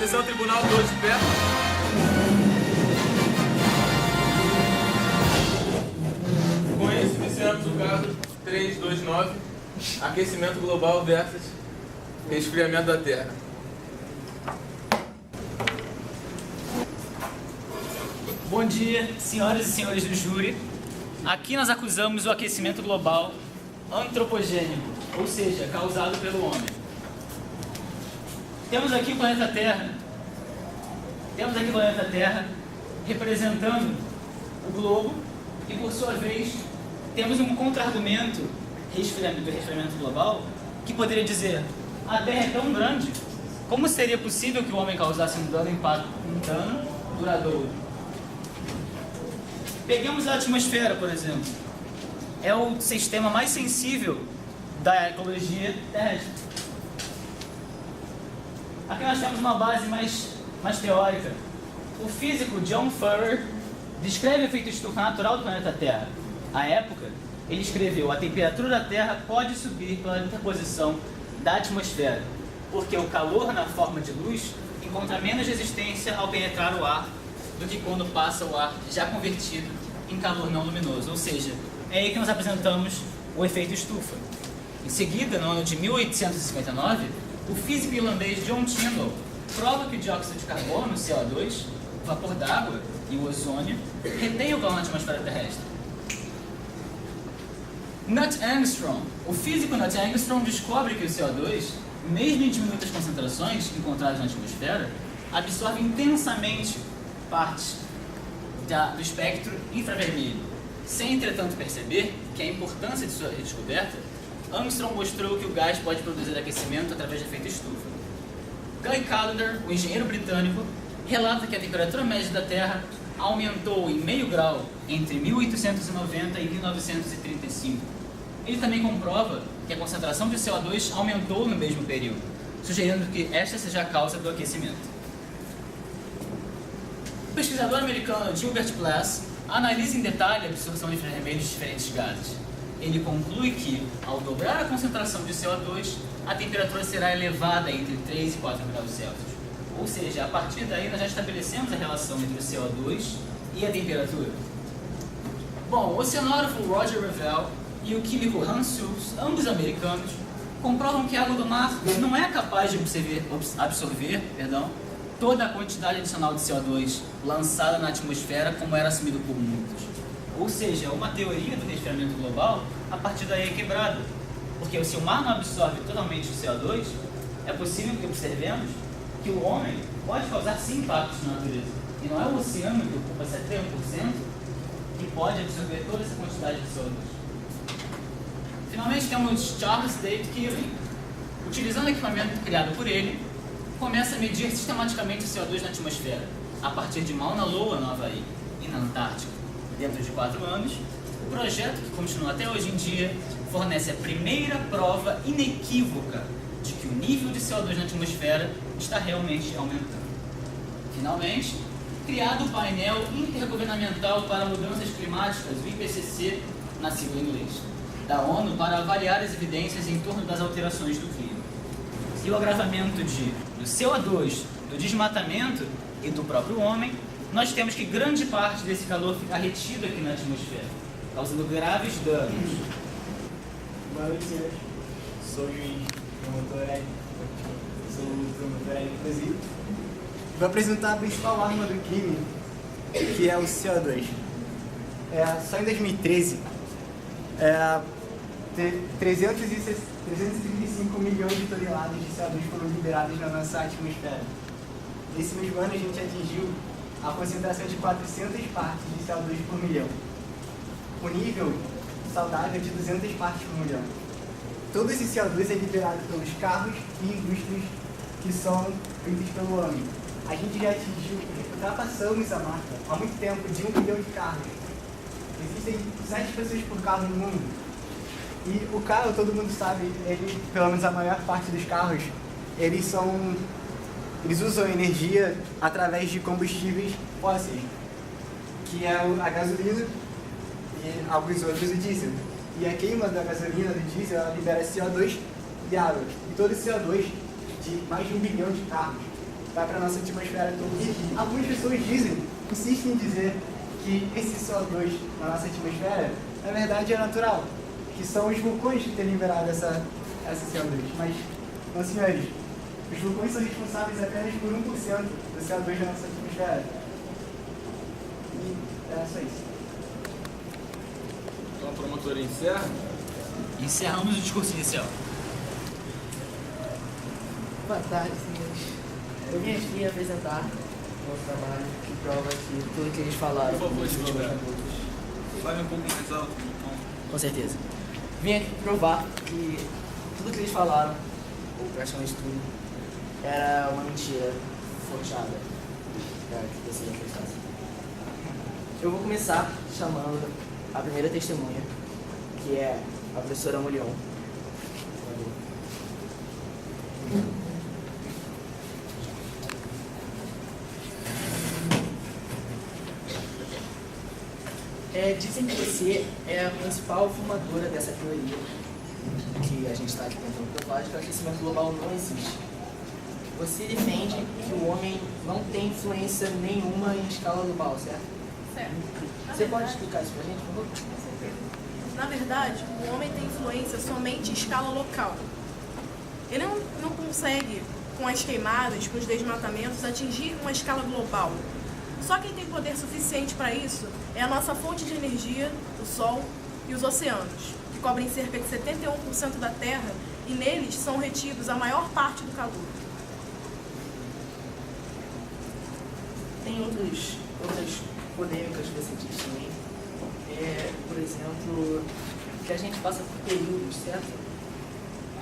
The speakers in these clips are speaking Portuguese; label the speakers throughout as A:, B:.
A: Atenção, tribunal, todos de pé. Com isso, iniciamos o caso 329, aquecimento global versus resfriamento da Terra.
B: Bom dia, senhoras e senhores do júri. Aqui nós acusamos o aquecimento global antropogênico, ou seja, causado pelo homem. Temos aqui o planeta Terra representando o globo e, por sua vez, temos um contra-argumento do resfriamento global que poderia dizer: a Terra é tão grande, como seria possível que o homem causasse um dano duradouro? Peguemos a atmosfera, por exemplo. É o sistema mais sensível da ecologia terrestre. Aqui nós temos uma base mais teórica. O físico John Ferrer descreve o efeito estufa natural do planeta Terra. À época, ele escreveu: a temperatura da Terra pode subir pela interposição da atmosfera, porque o calor na forma de luz encontra menos resistência ao penetrar o ar do que quando passa o ar já convertido em calor não luminoso. Ou seja, é aí que nós apresentamos o efeito estufa. Em seguida, no ano de 1859, o físico irlandês John Tyndall prova que o dióxido de carbono, CO2, o vapor d'água e o ozônio retêm o calor na atmosfera terrestre. O físico Knut Angstrom descobre que o CO2, mesmo em diminutas concentrações encontradas na atmosfera, absorve intensamente parte do espectro infravermelho. Sem, entretanto, perceber que a importância de sua descoberta, Armstrong mostrou que o gás pode produzir aquecimento através de efeito estufa. Guy Callender, o engenheiro britânico, relata que a temperatura média da Terra aumentou em meio grau entre 1890 e 1935. Ele também comprova que a concentração de CO2 aumentou no mesmo período, sugerindo que esta seja a causa do aquecimento. O pesquisador americano Gilbert Blass analisa em detalhe a absorção de infravermelhos de diferentes gases. Ele conclui que, ao dobrar a concentração de CO2, a temperatura será elevada entre 3 e 4 graus Celsius. Ou seja, a partir daí nós já estabelecemos a relação entre o CO2 e a temperatura. Bom, o oceanógrafo Roger Revelle e o químico Hans Suess, ambos americanos, comprovam que a água do mar não é capaz de absorver toda a quantidade adicional de CO2 lançada na atmosfera como era assumido por muitos. Ou seja, uma teoria do resfriamento global, a partir daí é quebrada. Porque se o mar não absorve totalmente o CO2, é possível que observemos que o homem pode causar sim impactos na natureza. E não é o oceano que ocupa 71% que pode absorver toda essa quantidade de CO2. Finalmente temos Charles David Keeling. Utilizando o equipamento criado por ele, começa a medir sistematicamente o CO2 na atmosfera, a partir de Mauna Loa, no Havaí, e na Antártica. Dentro de 4 anos, o projeto, que continua até hoje em dia, fornece a primeira prova inequívoca de que o nível de CO2 na atmosfera está realmente aumentando. Finalmente, criado o painel intergovernamental para mudanças climáticas, o IPCC, na sigla em inglês, da ONU para avaliar as evidências em torno das alterações do clima. E o agravamento do CO2, do desmatamento e do próprio homem, nós temos que grande parte desse calor fica retido aqui na atmosfera, causando graves danos.
C: Boa noite, senhores. Sou o promotor inclusive. Vou apresentar a principal arma do crime, que é o CO2. Só em 2013, 335 milhões de toneladas de CO2 foram liberadas na nossa atmosfera. Nesse mesmo ano, a gente atingiu a concentração de 400 partes de CO2 por milhão. O nível saudável de 200 partes por milhão. Todo esse CO2 é liberado pelos carros e indústrias que são feitas pelo homem. A gente já ultrapassamos a marca há muito tempo de 1 bilhão de carros. Existem 7 pessoas por carro no mundo. E o carro, todo mundo sabe, ele, pelo menos a maior parte dos carros, eles usam energia através de combustíveis fósseis, que é a gasolina e alguns outros o diesel. E a queima da gasolina, do diesel, ela libera CO2 e água. E todo esse CO2 de mais de 1 bilhão de carros vai para a nossa atmosfera toda. E algumas pessoas insistem em dizer que esse CO2 na nossa atmosfera, na verdade, é natural, que são os vulcões que têm liberado essa CO2. Mas, não, senhores, os vulcões são responsáveis apenas por 1% do CO2 da nossa atmosfera. E é só isso.
A: Então a promotora encerra.
B: Encerramos o discurso inicial.
D: Boa tarde, senhores. Eu vim aqui apresentar o trabalho que prova que tudo que eles falaram.
A: Por favor,
D: sobre os
A: Gilberto.
D: adultos.
A: Fale um pouco mais alto.
D: Com certeza. Vim aqui provar que tudo que eles falaram, ou praticamente tudo, era uma mentira forjada. Para que vocês acreditassem. Eu vou começar chamando a primeira testemunha, que é a professora Molion. Dizem que você é a principal formadora dessa teoria que a gente está aqui tentando provar de que o aquecimento global não existe. Você defende que o homem não tem influência nenhuma em escala global, certo?
E: Certo.
D: Você pode explicar isso pra gente, por favor?
E: Na verdade, o homem tem influência somente em escala local. Ele não consegue, com as queimadas, com os desmatamentos, atingir uma escala global. Só quem tem poder suficiente para isso é a nossa fonte de energia, o Sol e os oceanos, que cobrem cerca de 71% da Terra e neles são retidos a maior parte do calor.
D: Tem outras polêmicas que você diz também. Por exemplo, que a gente passa por períodos, certo?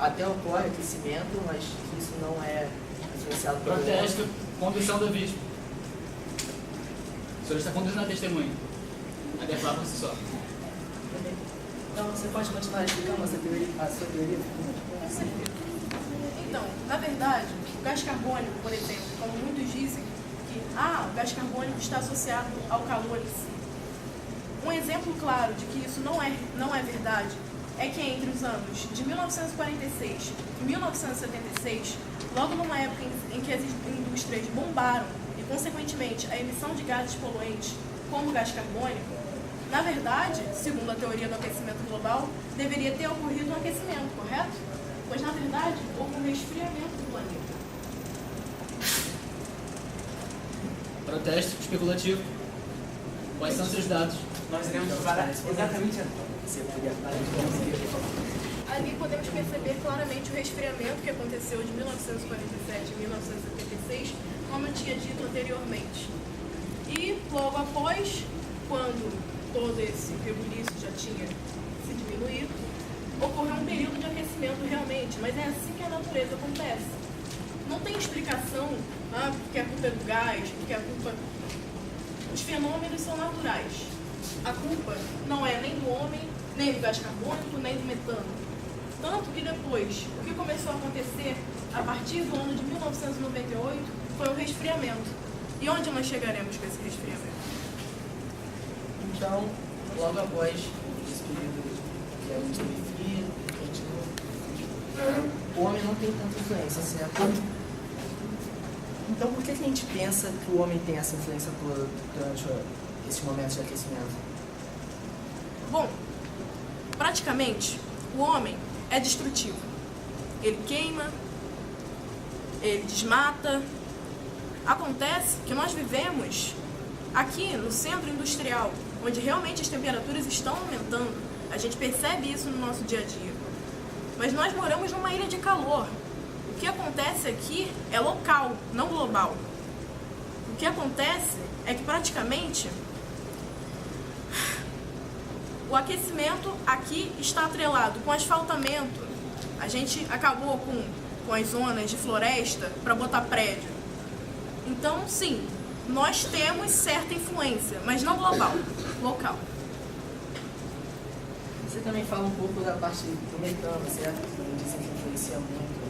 D: Até ocorre aquecimento, mas que isso não é influenciado pelo homem.
B: Protesto, condução do vídeo. O senhor está conduzindo a testemunha. Adequar por si só.
D: Então, você pode continuar explicando a sua teoria?
E: Então, na verdade, o gás carbônico, por exemplo, como muitos dizem, que o gás carbônico está associado ao calor em si. Um exemplo claro de que isso não é verdade é que entre os anos de 1946 e 1976, logo numa época em que as indústrias bombaram e, consequentemente, a emissão de gases poluentes, como o gás carbônico, na verdade, segundo a teoria do aquecimento global, deveria ter ocorrido um aquecimento, correto? Pois, na verdade, houve um resfriamento do planeta.
B: Protesto especulativo. Quais são seus dados?
C: Nós iremos parar exatamente
E: Ali podemos perceber claramente o resfriamento que aconteceu de 1947 a 1976, como eu tinha dito anteriormente. E logo após, quando todo esse rebuliço já tinha se diminuído, ocorreu um período de aquecimento realmente, mas é assim que a natureza acontece. Não tem explicação porque a culpa é do gás, porque a culpa... Os fenômenos são naturais. A culpa não é nem do homem, nem do gás carbônico, nem do metano. Tanto que depois, o que começou a acontecer a partir do ano de 1998 foi o resfriamento. E onde nós chegaremos com esse resfriamento?
D: Então, logo após esse período que a gente teve frio, o homem não tem tanta influência, certo? Então, por que a gente pensa que o homem tem essa influência durante esses momentos de aquecimento?
E: Bom, praticamente, o homem é destrutivo. Ele queima, ele desmata. Acontece que nós vivemos aqui no centro industrial, onde realmente as temperaturas estão aumentando. A gente percebe isso no nosso dia a dia. Mas nós moramos numa ilha de calor. O que acontece aqui é local, não global. O que acontece é que praticamente o aquecimento aqui está atrelado com asfaltamento. A gente acabou com as zonas de floresta para botar prédio. Então, sim, nós temos certa influência, mas não global, local.
D: Você também fala um pouco da parte do metano, certo? Que dizem que influencia muito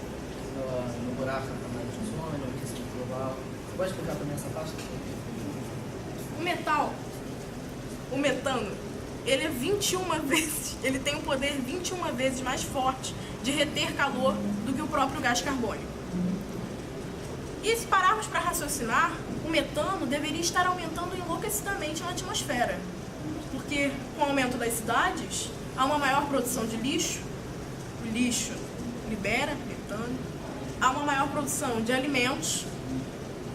D: no buraco da camada de ozônio, no aquecimento global. Você pode explicar também essa parte?
E: O metano, ele é 21 vezes, ele tem um poder 21 vezes mais forte de reter calor do que o próprio gás carbônico. E se pararmos para raciocinar, o metano deveria estar aumentando enlouquecidamente na atmosfera. Porque com o aumento das cidades, há uma maior produção de lixo, o lixo libera metano, há uma maior produção de alimentos,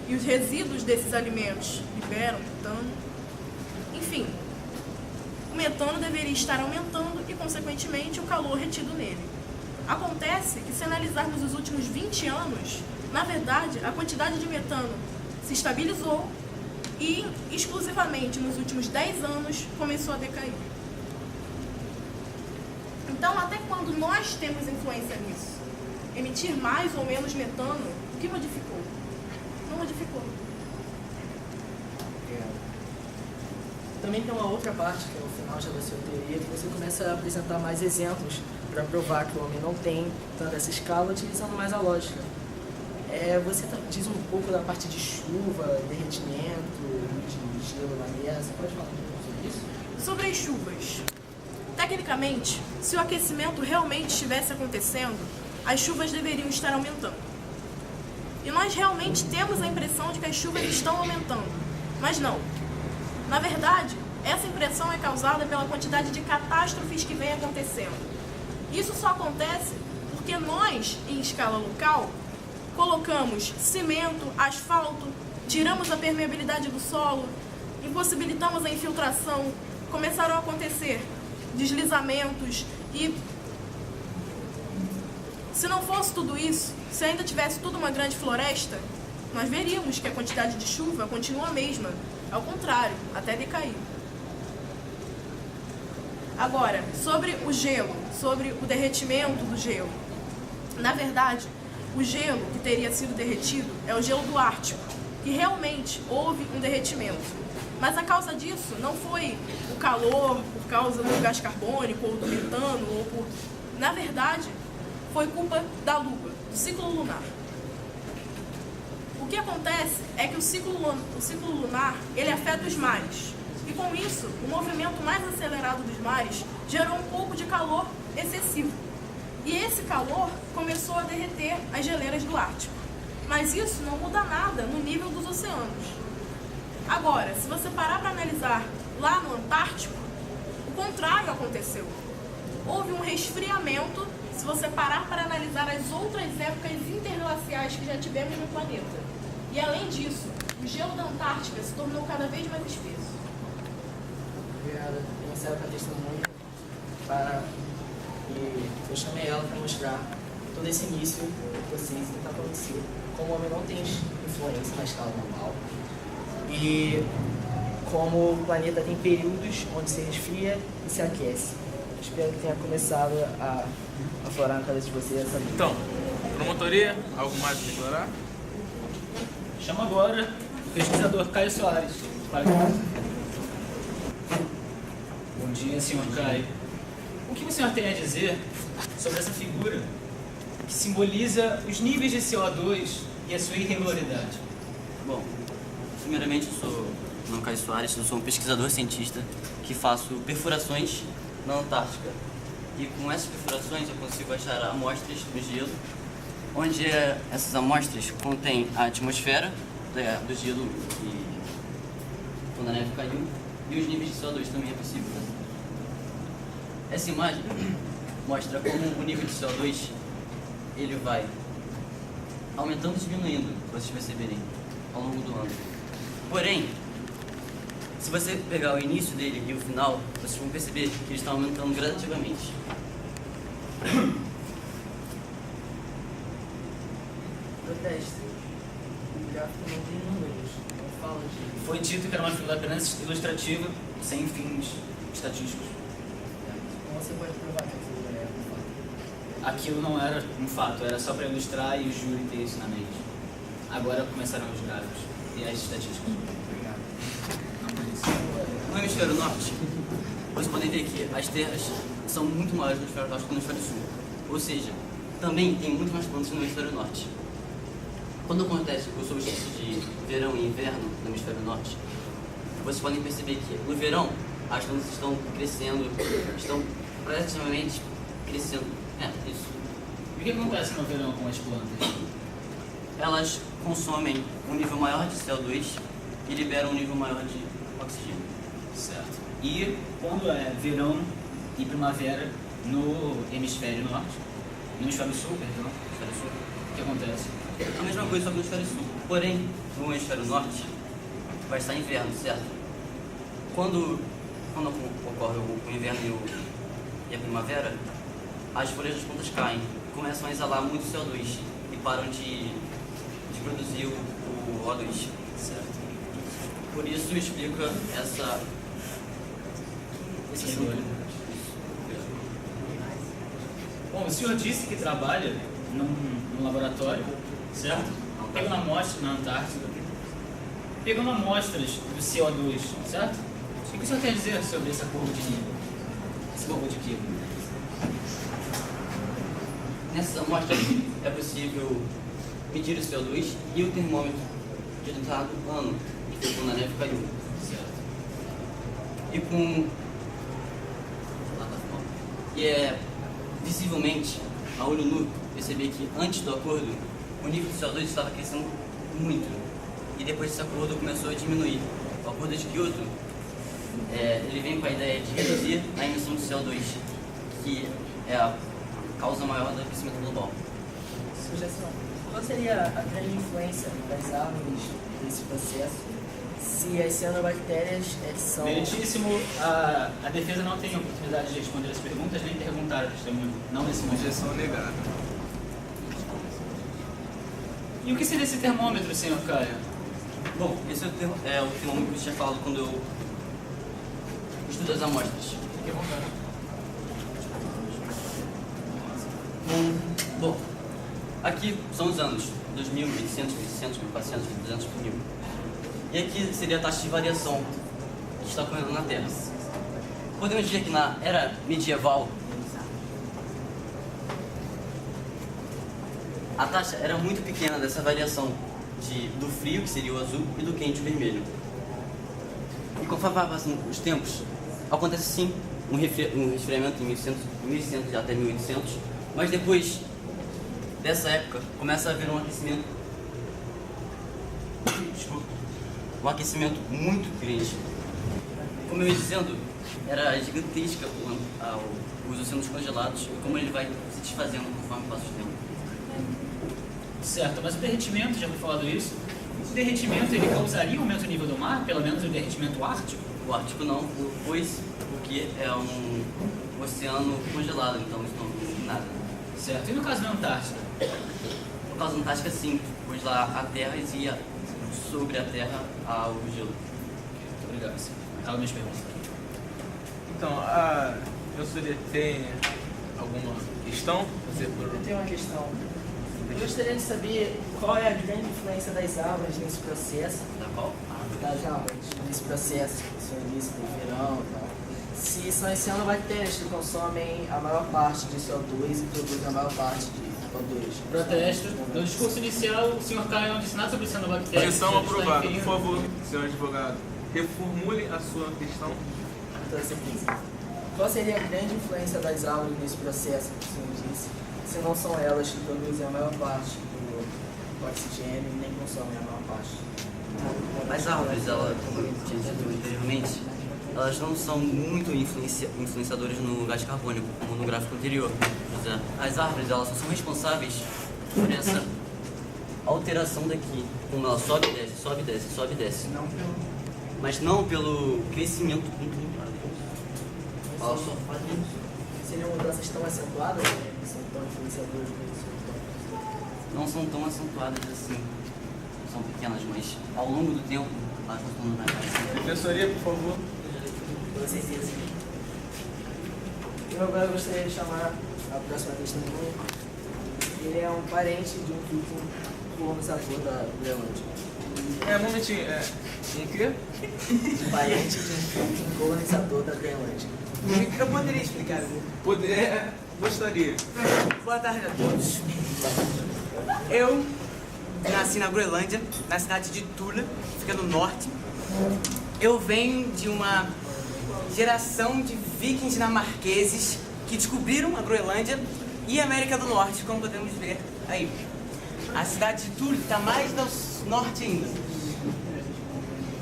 E: e os resíduos desses alimentos liberam metano. Enfim, o metano deveria estar aumentando e, consequentemente, o calor retido nele. Acontece que, se analisarmos os últimos 20 anos, na verdade, a quantidade de metano se estabilizou e, exclusivamente nos últimos 10 anos, começou a decair. Então, até quando nós temos influência nisso? Emitir mais ou menos metano, o que modificou? Não modificou.
D: Também tem uma outra parte, que é o final já da sua teoria, que você começa a apresentar mais exemplos para provar que o homem não tem tanta essa escala, utilizando mais a lógica. Você diz um pouco da parte de chuva, derretimento, de gelo na Terra. Você pode falar um pouco sobre isso?
E: Sobre as chuvas. Tecnicamente, se o aquecimento realmente estivesse acontecendo, as chuvas deveriam estar aumentando. E nós realmente temos a impressão de que as chuvas estão aumentando, mas não. Na verdade, essa impressão é causada pela quantidade de catástrofes que vem acontecendo. Isso só acontece porque nós, em escala local, colocamos cimento, asfalto, tiramos a permeabilidade do solo, impossibilitamos a infiltração, começaram a acontecer deslizamentos e, se não fosse tudo isso, se ainda tivesse tudo uma grande floresta, nós veríamos que a quantidade de chuva continua a mesma, ao contrário, até decair. Agora, sobre o gelo, sobre o derretimento do gelo. Na verdade, o gelo que teria sido derretido é o gelo do Ártico, que realmente houve um derretimento. Mas a causa disso não foi o calor por causa do gás carbônico ou do metano, ou por... Na verdade, foi culpa da Lua, do ciclo lunar. O que acontece é que o ciclo lunar, ele afeta os mares. E com isso, o movimento mais acelerado dos mares gerou um pouco de calor excessivo. E esse calor começou a derreter as geleiras do Ártico. Mas isso não muda nada no nível dos oceanos. Agora, se você parar para analisar lá no Antártico, o contrário aconteceu. Houve um resfriamento se você parar para analisar as outras épocas interglaciais que já tivemos no planeta. E além disso, o gelo da Antártica se tornou cada vez mais espesso.
D: Obrigada. Eu encerro com a testemunha e eu chamei ela para mostrar todo esse início da ciência que está acontecendo. Como o homem não tem influência na escala normal e como o planeta tem períodos onde se resfria e se aquece. Espero que tenha começado a aflorar na cabeça de vocês essa dúvida.
A: Então, promotoria, algo mais a declarar?
B: Chamo agora o pesquisador Caio Soares. Bom dia, senhor Caio. O que o senhor tem a dizer sobre essa figura que simboliza os níveis de CO2 e a sua irregularidade?
F: Bom, primeiramente eu sou meu nome é Caio Soares, eu sou um pesquisador cientista que faço perfurações na Antártica. E com essas perfurações eu consigo achar amostras do gelo, onde essas amostras contêm a atmosfera do gelo quando a neve caiu, e os níveis de CO2 também é possível fazer. Essa imagem mostra como o nível de CO2 ele vai aumentando e diminuindo, para vocês perceberem, ao longo do ano. Porém, se você pegar o início dele e o final, vocês vão perceber que ele está aumentando gradativamente.
D: Protesto. O gráfico não tem números, não fala de...
B: Foi dito que era uma figura apenas ilustrativa, sem fins estatísticos.
D: Como você pode provar que aquilo é um fato?
B: Aquilo não era um fato, era só para ilustrar e o júri ter isso na mente. Agora começaram os gráficos e as estatísticas.
D: Obrigado.
F: No hemisfério norte, vocês podem ver que as terras são muito maiores no hemisfério norte que no hemisfério sul. Ou seja, também tem muito mais plantas no hemisfério norte. Quando acontece o solstício de verão e inverno no hemisfério norte, vocês podem perceber que no verão as plantas estão crescendo, estão praticamente crescendo. Isso.
B: E o que acontece no verão com as plantas?
F: elas consomem um nível maior de CO2 e liberam um nível maior de oxigênio.
B: Certo. E quando é verão e primavera no hemisfério norte, no hemisfério sul, perdão, hemisfério sul, o que acontece?
F: A mesma coisa só que no hemisfério sul. Porém, no hemisfério norte vai estar inverno, certo? Quando ocorre o inverno e a primavera, as folhas das plantas caem, começam a exalar muito CO2 e param de produzir o O2.
B: Certo.
F: Por isso explica esse símbolo.
B: Bom, o senhor disse que trabalha num laboratório, certo? Pegando amostras na Antártida, pegando amostras do CO2, certo? O que o senhor quer dizer sobre essa curva de nível? Essa curva de Kiel?
F: Nessas amostras é possível medir o CO2 e o termômetro de determinado ano, que foi quando a neve caiu.
B: Certo.
F: E com... E é visivelmente, a olho nu, perceber que antes do acordo, o nível de CO2 estava crescendo muito. E depois desse acordo começou a diminuir. O acordo de Kyoto, ele vem com a ideia de reduzir a emissão de CO2, que é a causa maior do aquecimento global.
D: Sugestão. Qual seria a grande influência das árvores nesse processo? Se as cianobactérias são...
B: Meritíssimo, a defesa não tem oportunidade de responder as perguntas nem perguntar a testemunho, não nesse momento.
A: Objeção negada.
B: E o que seria esse termômetro, senhor Caio?
F: Bom, esse é o termômetro que eu tinha falado quando eu estudo as amostras.
B: Fique à vontade.
F: Bom, aqui são os anos 2000, 1800, 1800, 1400, 1200, 1000. E aqui seria a taxa de variação que está ocorrendo na Terra. Podemos dizer que na era medieval, a taxa era muito pequena dessa variação do frio, que seria o azul, e do quente, o vermelho. E conforme vai passando os tempos, acontece sim um resfriamento em 1100 até 1800, mas depois dessa época começa a haver um aquecimento, muito grande. Como eu ia dizendo, era gigantesca os oceanos congelados e como ele vai se desfazendo conforme passa o tempo.
B: Certo, mas o derretimento, já foi falado isso, o derretimento ele causaria um aumento do nível do mar, pelo menos o derretimento ártico?
F: O Ártico não, porque é um oceano congelado, então isso não muda nada.
B: Certo, e no caso da Antártida?
F: No caso da Antártica, sim, pois lá a Terra existia sobre a Terra o gelo.
B: Muito obrigado, senhor. Acaba minhas perguntas.
A: Então, eu tem alguma questão?
D: Eu tenho uma questão. Eu gostaria de saber qual é a grande influência das árvores nesse processo.
F: Da qual?
D: Das árvores nesse processo, que o senhor disse do verão e tal. Se são as cianobactérias que consomem a maior parte de CO2 e produzem a maior parte de CO2.
B: Protesto. No discurso inicial, o senhor Caio não disse nada sobre cianobactérias.
A: Objeção
B: Ele está
A: aprovada. Por
B: inferindo.
A: favor, senhor advogado, reformule a sua questão.
D: Então, assim, qual seria a grande influência das árvores nesse processo, que o senhor disse, se não são elas que produzem a maior parte do oxigênio e nem consomem a maior parte?
F: As árvores, como eu tinha dito anteriormente, elas não são muito influenciadoras no gás carbônico, como no gráfico anterior. As árvores, elas só são responsáveis por essa alteração daqui, como ela sobe, desce, sobe, desce, sobe, desce. Mas não pelo crescimento muito. Ela só faz isso.
D: Seriam mudanças tão acentuadas, né? Que são tão influenciadoras nisso?
F: Não são tão acentuadas assim. São pequenas, mas ao longo do tempo elas vão tomando mais assim.
A: Defensoria, por favor.
D: Com certeza. Eu agora gostaria de chamar a próxima testemunha. Ele é um parente de um viking colonizador da Groenlândia.
A: Um momentinho. Um quê?
D: Um parente de um viking colonizador da Groenlândia.
G: Eu poderia explicar.
A: Gostaria.
G: Boa tarde a todos. Eu nasci na Groenlândia, na cidade de Tula, fica no norte. Eu venho de uma geração de vikings dinamarqueses que descobriram a Groenlândia e a América do Norte, como podemos ver aí. a cidade de Thule está mais ao norte ainda.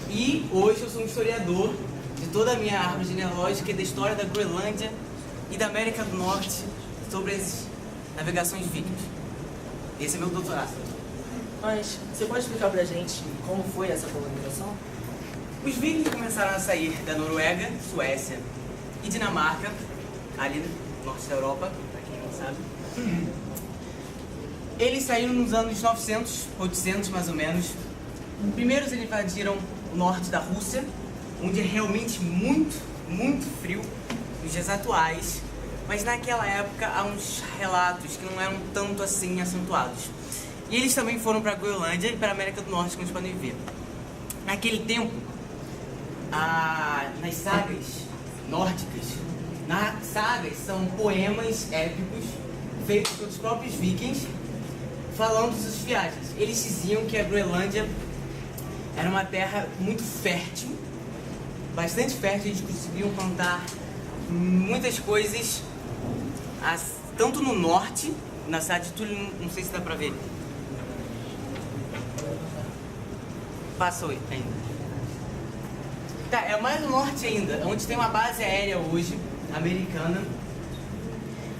G: E hoje eu sou um historiador de toda a minha árvore genealógica e da história da Groenlândia e da América do Norte sobre as navegações vikings. Esse é meu doutorado.
D: Mas você pode explicar pra gente como foi essa colonização?
G: Os vikings começaram a sair da Noruega, Suécia e Dinamarca, ali no norte da Europa, para quem não sabe. Eles saíram nos anos 900, 800 mais ou menos. Primeiro eles invadiram o norte da Rússia, onde é realmente muito, muito frio nos dias atuais. Mas naquela época há uns relatos que não eram tanto assim acentuados. E eles também foram para a Groenlândia e para a América do Norte, como vocês podem ver. Naquele tempo, nas sagas nórdicas, sagas são poemas épicos feitos pelos próprios vikings, falando de suas viagens. Eles diziam que a Groenlândia era uma terra muito fértil, bastante fértil, eles conseguiam plantar muitas coisas, tanto no norte, na cidade de Thule, não sei se dá pra ver. Passou aí ainda. Tá, é mais no norte ainda, onde tem uma base aérea hoje, americana.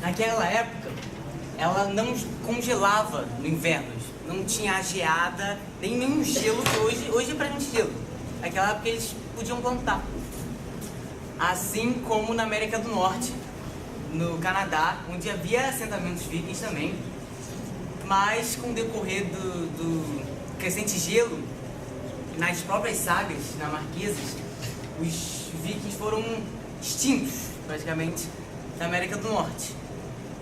G: Naquela época, ela não congelava no inverno, não tinha geada, nem nenhum gelo que hoje é pra gente gelo. Naquela época eles podiam plantar. Assim como na América do Norte, no Canadá, onde havia assentamentos vikings também, mas com o decorrer do crescente gelo, nas próprias sagas dinamarquesas, os vikings foram extintos, praticamente, da América do Norte,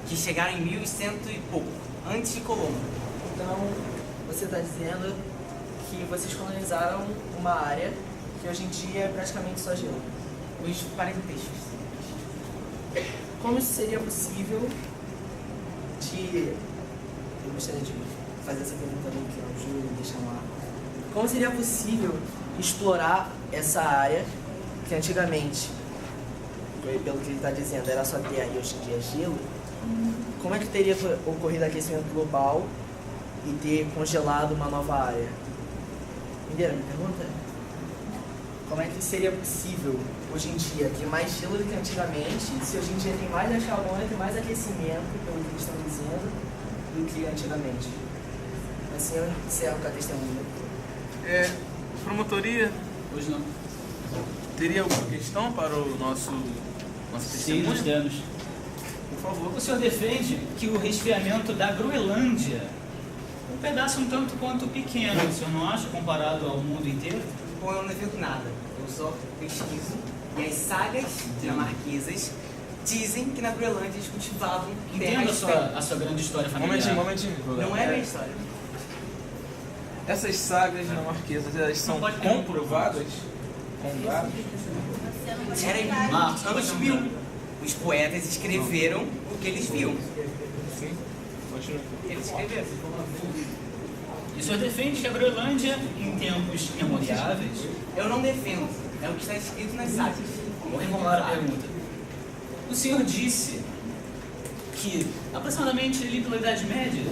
G: que chegaram em 1100 e pouco, antes de Colombo.
D: Então, você está dizendo que vocês colonizaram uma área que hoje em dia é praticamente só gelo.
G: Os parentescos.
D: Como isso seria possível de... Eu gostaria de fazer essa pergunta também, que é o Júlio, deixa lá. Como seria possível explorar essa área que antigamente, pelo que ele está dizendo, era só terra e hoje em dia é gelo? Como é que teria ocorrido aquecimento global e ter congelado uma nova área? Entenderam a minha pergunta? Como é que seria possível, hoje em dia, ter mais gelo do que antigamente, se hoje em dia tem mais achalômetro e mais aquecimento, pelo que eles estão dizendo, do que antigamente? Assim eu encerro com a testemunha.
A: Promotoria,
B: Hoje não.
A: teria alguma questão para o nossa
B: Sim,
A: testemunha?
B: nos danos.
A: Por favor.
B: O senhor defende que o resfriamento da Groenlândia é um pedaço um tanto quanto pequeno, o senhor não acha, comparado ao mundo inteiro?
G: Bom, eu não defendo nada, eu só pesquiso. E as sagas dinamarquesas dizem que na Groenlândia eles cultivavam
B: Entenda
G: terras
B: a sua grande história familiar.
A: Momentinho.
G: Não é minha história.
A: Essas sagas dinamarquesas, elas são
B: Não pode ter
A: comprovadas com dados?
G: Era em anos 1000. Os poetas escreveram o que eles viam.
A: Sim. Continua.
G: Eles escreveram.
B: E o senhor defende que a Groenlândia, em tempos memoriáveis...
G: Eu não defendo. É o que está escrito nas sagas.
B: Vou reformular a pergunta. O senhor disse que, aproximadamente ali pela Idade Média,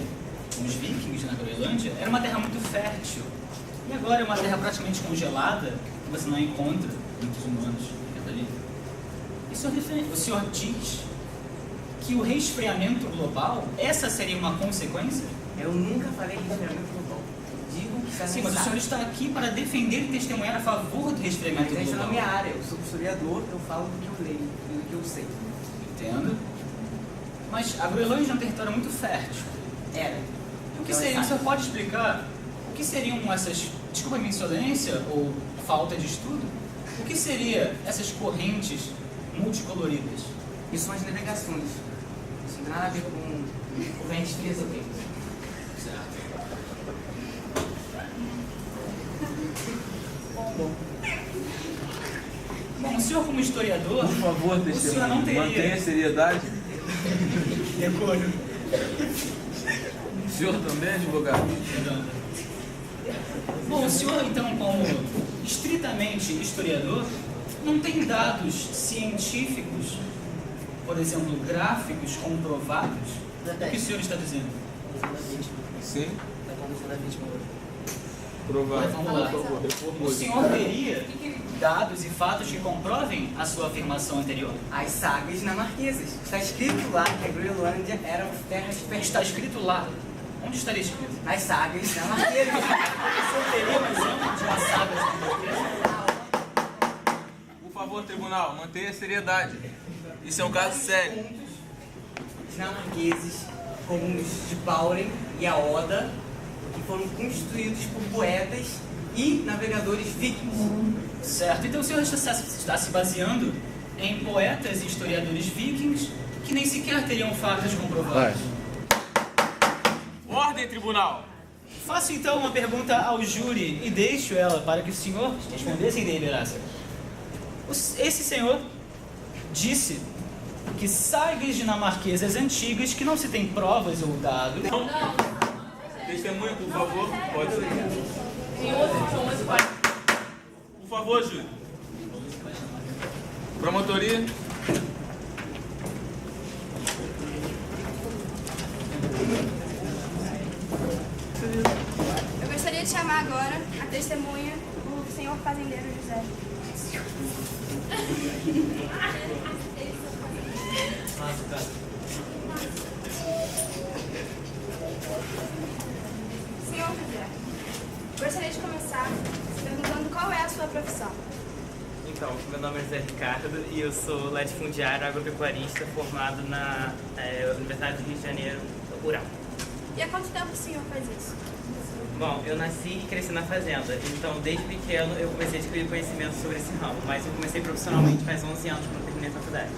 B: os vikings na Groenlândia era uma terra muito fértil. E agora é uma terra praticamente congelada, que você não encontra muitos humanos ali. E o senhor diz que o resfriamento global, essa seria uma consequência?
G: Eu nunca falei de resfriamento global. Digo que está nas
B: Sim, mas o senhor
G: sagas.
B: está aqui para defender e testemunhar a favor do resfriamento
G: Mas essa não é
B: global.
G: minha área. Eu sou historiador, eu falo do que eu leio e do que eu sei.
B: Entendo. Mas a Groenlândia é um território muito fértil.
G: Era.
B: O que seria, o senhor pode explicar o que seriam essas, desculpa a minha insolência ou falta de estudo, o que seria essas correntes multicoloridas?
G: Isso são as navegações. Isso não tem nada a ver com correntes frias ou quentes.
B: Certo. Bom, o senhor como historiador,
A: Por favor,
B: o senhor não
A: testemunha. Mantenha
B: teria...
A: a seriedade.
B: Decoro.
A: O senhor também é advogado?
B: Bom, o senhor, então, como estritamente historiador, não tem dados científicos, por exemplo, gráficos comprovados do que o senhor está dizendo?
A: Sim.
D: traduzindo a vítima.
A: Provar.
B: Vamos lá.
A: Por favor,
B: O
A: reformule.
B: senhor teria dados e fatos que comprovem a sua afirmação anterior?
G: As sagas dinamarquesas. Está escrito lá que a Groenlândia era terras
B: Está
G: férteis.
B: escrito lá. Onde estaria escrito?
G: Nas sagas dinamarquesas.
B: O senhor teria um exemplo de uma saga dinamarquesa?
A: Por favor, tribunal, mantenha a seriedade. Isso é um caso sério.
G: Dinamarqueses, como os de Bauren e a Oda, que foram construídos por poetas e navegadores vikings.
B: Certo. Então o senhor está se baseando em poetas e historiadores vikings que nem sequer teriam fatos comprovados.
A: Ordem, tribunal.
B: Faço então uma pergunta ao júri e deixo ela para que o senhor respondesse em deliberação. Esse senhor disse que sagas dinamarquesas antigas que não se tem provas ou dados.
A: Testemunha, por favor. Pode ser.
E: Em 11:40.
A: Por favor, Júlio. Promotoria.
H: Eu gostaria de chamar agora a testemunha, o senhor fazendeiro José. Senhor José, gostaria de começar perguntando qual é a sua profissão.
I: Então, meu nome é José Ricardo e eu sou latifundiário agropecuarista formado na Universidade do Rio de Janeiro, rural.
H: E há quanto tempo o senhor faz isso?
I: Bom, eu nasci e cresci na fazenda, então desde pequeno eu comecei a adquirir conhecimento sobre esse ramo, mas eu comecei profissionalmente faz 11 anos quando terminei a faculdade.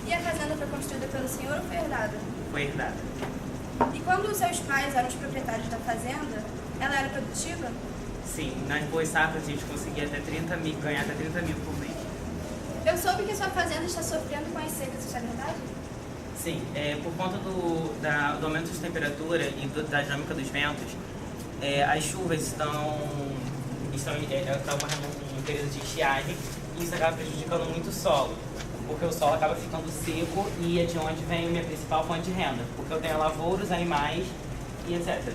H: E a fazenda foi construída pelo senhor ou foi herdada?
I: Foi herdada.
H: E quando os seus pais eram os proprietários da fazenda, ela era produtiva?
I: Sim, nas boas safras a gente conseguia até 30 mil, ganhar até 30 mil por mês.
H: Eu soube que sua fazenda está sofrendo com as secas, isso é verdade?
I: Sim, por conta do aumento de temperatura e da dinâmica dos ventos, as chuvas estão ocorrendo um período de estiagem e isso acaba prejudicando muito o solo, porque o solo acaba ficando seco e é de onde vem minha principal fonte de renda, porque eu tenho lavoura, os animais e etc.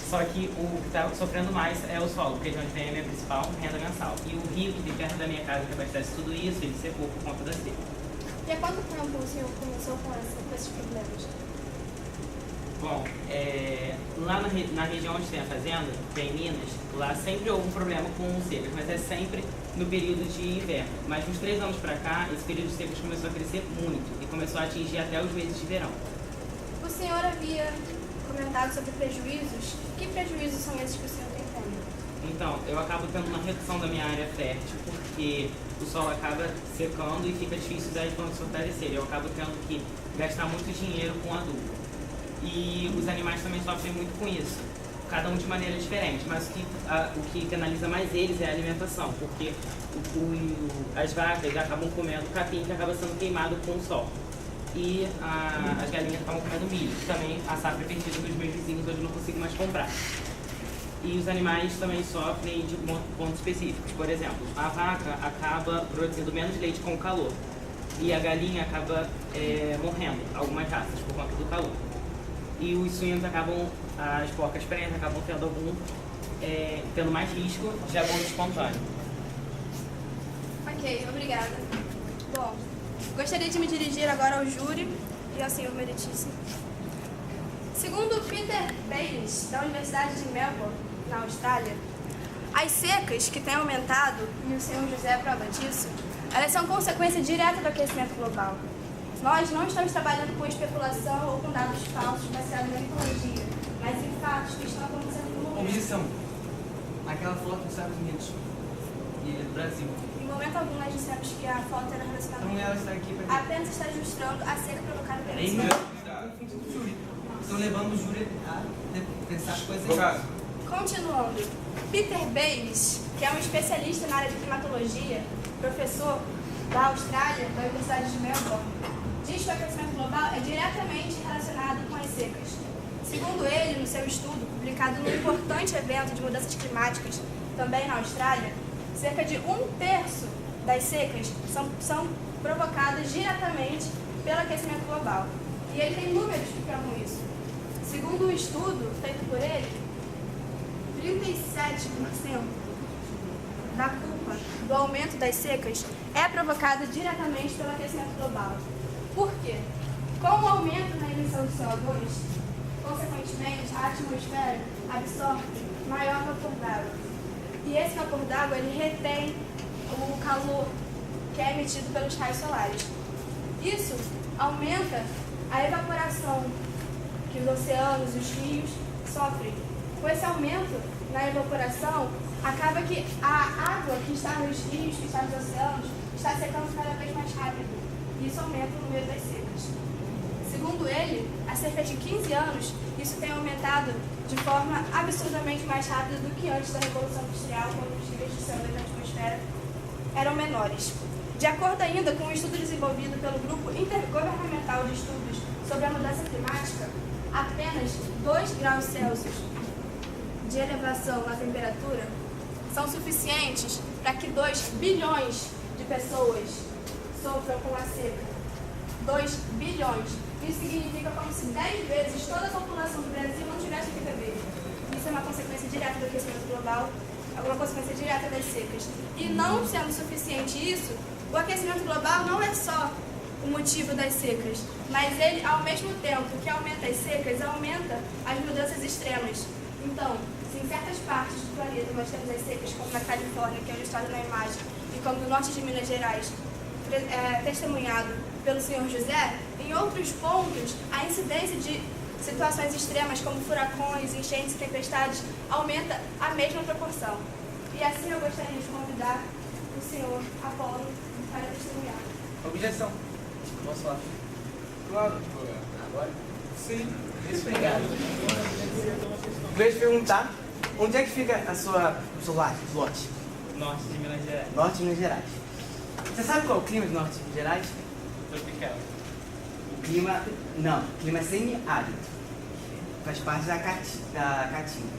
I: Só que o que está sofrendo mais é o solo, porque é de onde vem a minha principal renda mensal. E o rio que tem perto da minha casa, que abastece tudo isso, ele secou por conta da seca.
H: E há quanto tempo o senhor começou com esses problemas?
I: Bom, lá na região onde tem a fazenda, que é em Minas, lá sempre houve um problema com secas, mas é sempre no período de inverno. Mas uns 3 anos pra cá, esse período de secas começou a crescer muito e começou a atingir até os meses de verão.
H: O senhor havia comentado sobre prejuízos. Que prejuízos são esses que o senhor tem tendo?
I: Então, eu acabo tendo uma redução da minha área fértil, porque o solo acaba secando e fica difícil das plantas fortalecerem. Eu acabo tendo que gastar muito dinheiro com adubo. E os animais também sofrem muito com isso, cada um de maneira diferente, mas o que penaliza mais eles é a alimentação, porque as vacas acabam comendo capim que acaba sendo queimado com o sol. E as galinhas acabam comendo milho, que também a safra é perdida dos meus vizinhos, hoje eu não consigo mais comprar. E os animais também sofrem de pontos específicos. Por exemplo, a vaca acaba produzindo menos leite com o calor e a galinha acaba morrendo, algumas raças, por conta do calor. E os suínos acabam, as porcas prenhas acabam tendo mais risco de abono espontâneo.
H: Ok, obrigada. Bom, gostaria de me dirigir agora ao júri e ao senhor meritíssimo. Segundo Peter Bayliss, da Universidade de Melbourne, na Austrália, as secas que têm aumentado, e o senhor José prova disso, elas são consequência direta do aquecimento global. Nós não estamos trabalhando com especulação ou com dados falsos baseados na ecologia, mas em fatos que estão acontecendo no momento.
G: Objeção. Aquela foto dos Estados Unidos e do Brasil.
H: Em momento algum nós dissemos que a foto era relacionada
G: Então ela está aqui para
H: apenas está ilustrando a seca provocada pela
G: Aí
H: cidade.
G: não. Júri. Estão levando o júri a pensar as coisas.
H: Continuando, Peter Bayliss, que é um especialista na área de climatologia, professor da Austrália, da Universidade de Melbourne, diz que o aquecimento global é diretamente relacionado com as secas. Segundo ele, no seu estudo, publicado num importante evento de mudanças climáticas, também na Austrália, cerca de 1/3 das secas são provocadas diretamente pelo aquecimento global. E ele tem números que provam isso. Segundo um estudo feito por ele, 37% da culpa do aumento das secas é provocada diretamente pelo aquecimento global. Por quê? Com o aumento na emissão de CO2, consequentemente, a atmosfera absorve maior vapor d'água. E esse vapor d'água ele retém o calor que é emitido pelos raios solares. Isso aumenta a evaporação que os oceanos e os rios sofrem. Com esse aumento na evaporação, acaba que a água que está nos rios, que está nos oceanos, está secando cada vez mais rápido. E isso aumenta o número das secas. Segundo ele, há cerca de 15 anos, isso tem aumentado de forma absurdamente mais rápida do que antes da Revolução Industrial, quando os níveis de CO2 na atmosfera eram menores. De acordo ainda com um estudo desenvolvido pelo Grupo Intergovernamental de Estudos sobre a Mudança Climática, apenas 2 graus Celsius de elevação na temperatura são suficientes para que 2 bilhões de pessoas sofram com a seca. 2 bilhões. Isso significa como se 10 vezes toda a população do Brasil não tivesse o que beber. Isso é uma consequência direta do aquecimento global, é uma consequência direta das secas. E não sendo suficiente isso, o aquecimento global não é só o motivo das secas, mas ele, ao mesmo tempo que aumenta as secas, aumenta as mudanças extremas. Então, se em certas partes do planeta nós temos as secas, como na Califórnia, que é ilustrado na imagem, e como no norte de Minas Gerais, testemunhado pelo senhor José, em outros pontos, a incidência de situações extremas, como furacões, enchentes e tempestades, aumenta a mesma proporção. E assim eu gostaria de convidar o senhor Apolo para testemunhar.
G: Objeção. Posso falar?
A: Claro.
G: Agora?
A: Sim.
G: Obrigado. Queria te perguntar, onde é que fica o seu lote?
I: Norte de Minas Gerais.
G: Norte de Minas Gerais. Você sabe qual é o clima do norte de Minas Gerais?
I: Tropical.
G: O clima é semi-árido. Faz parte da Caatinga.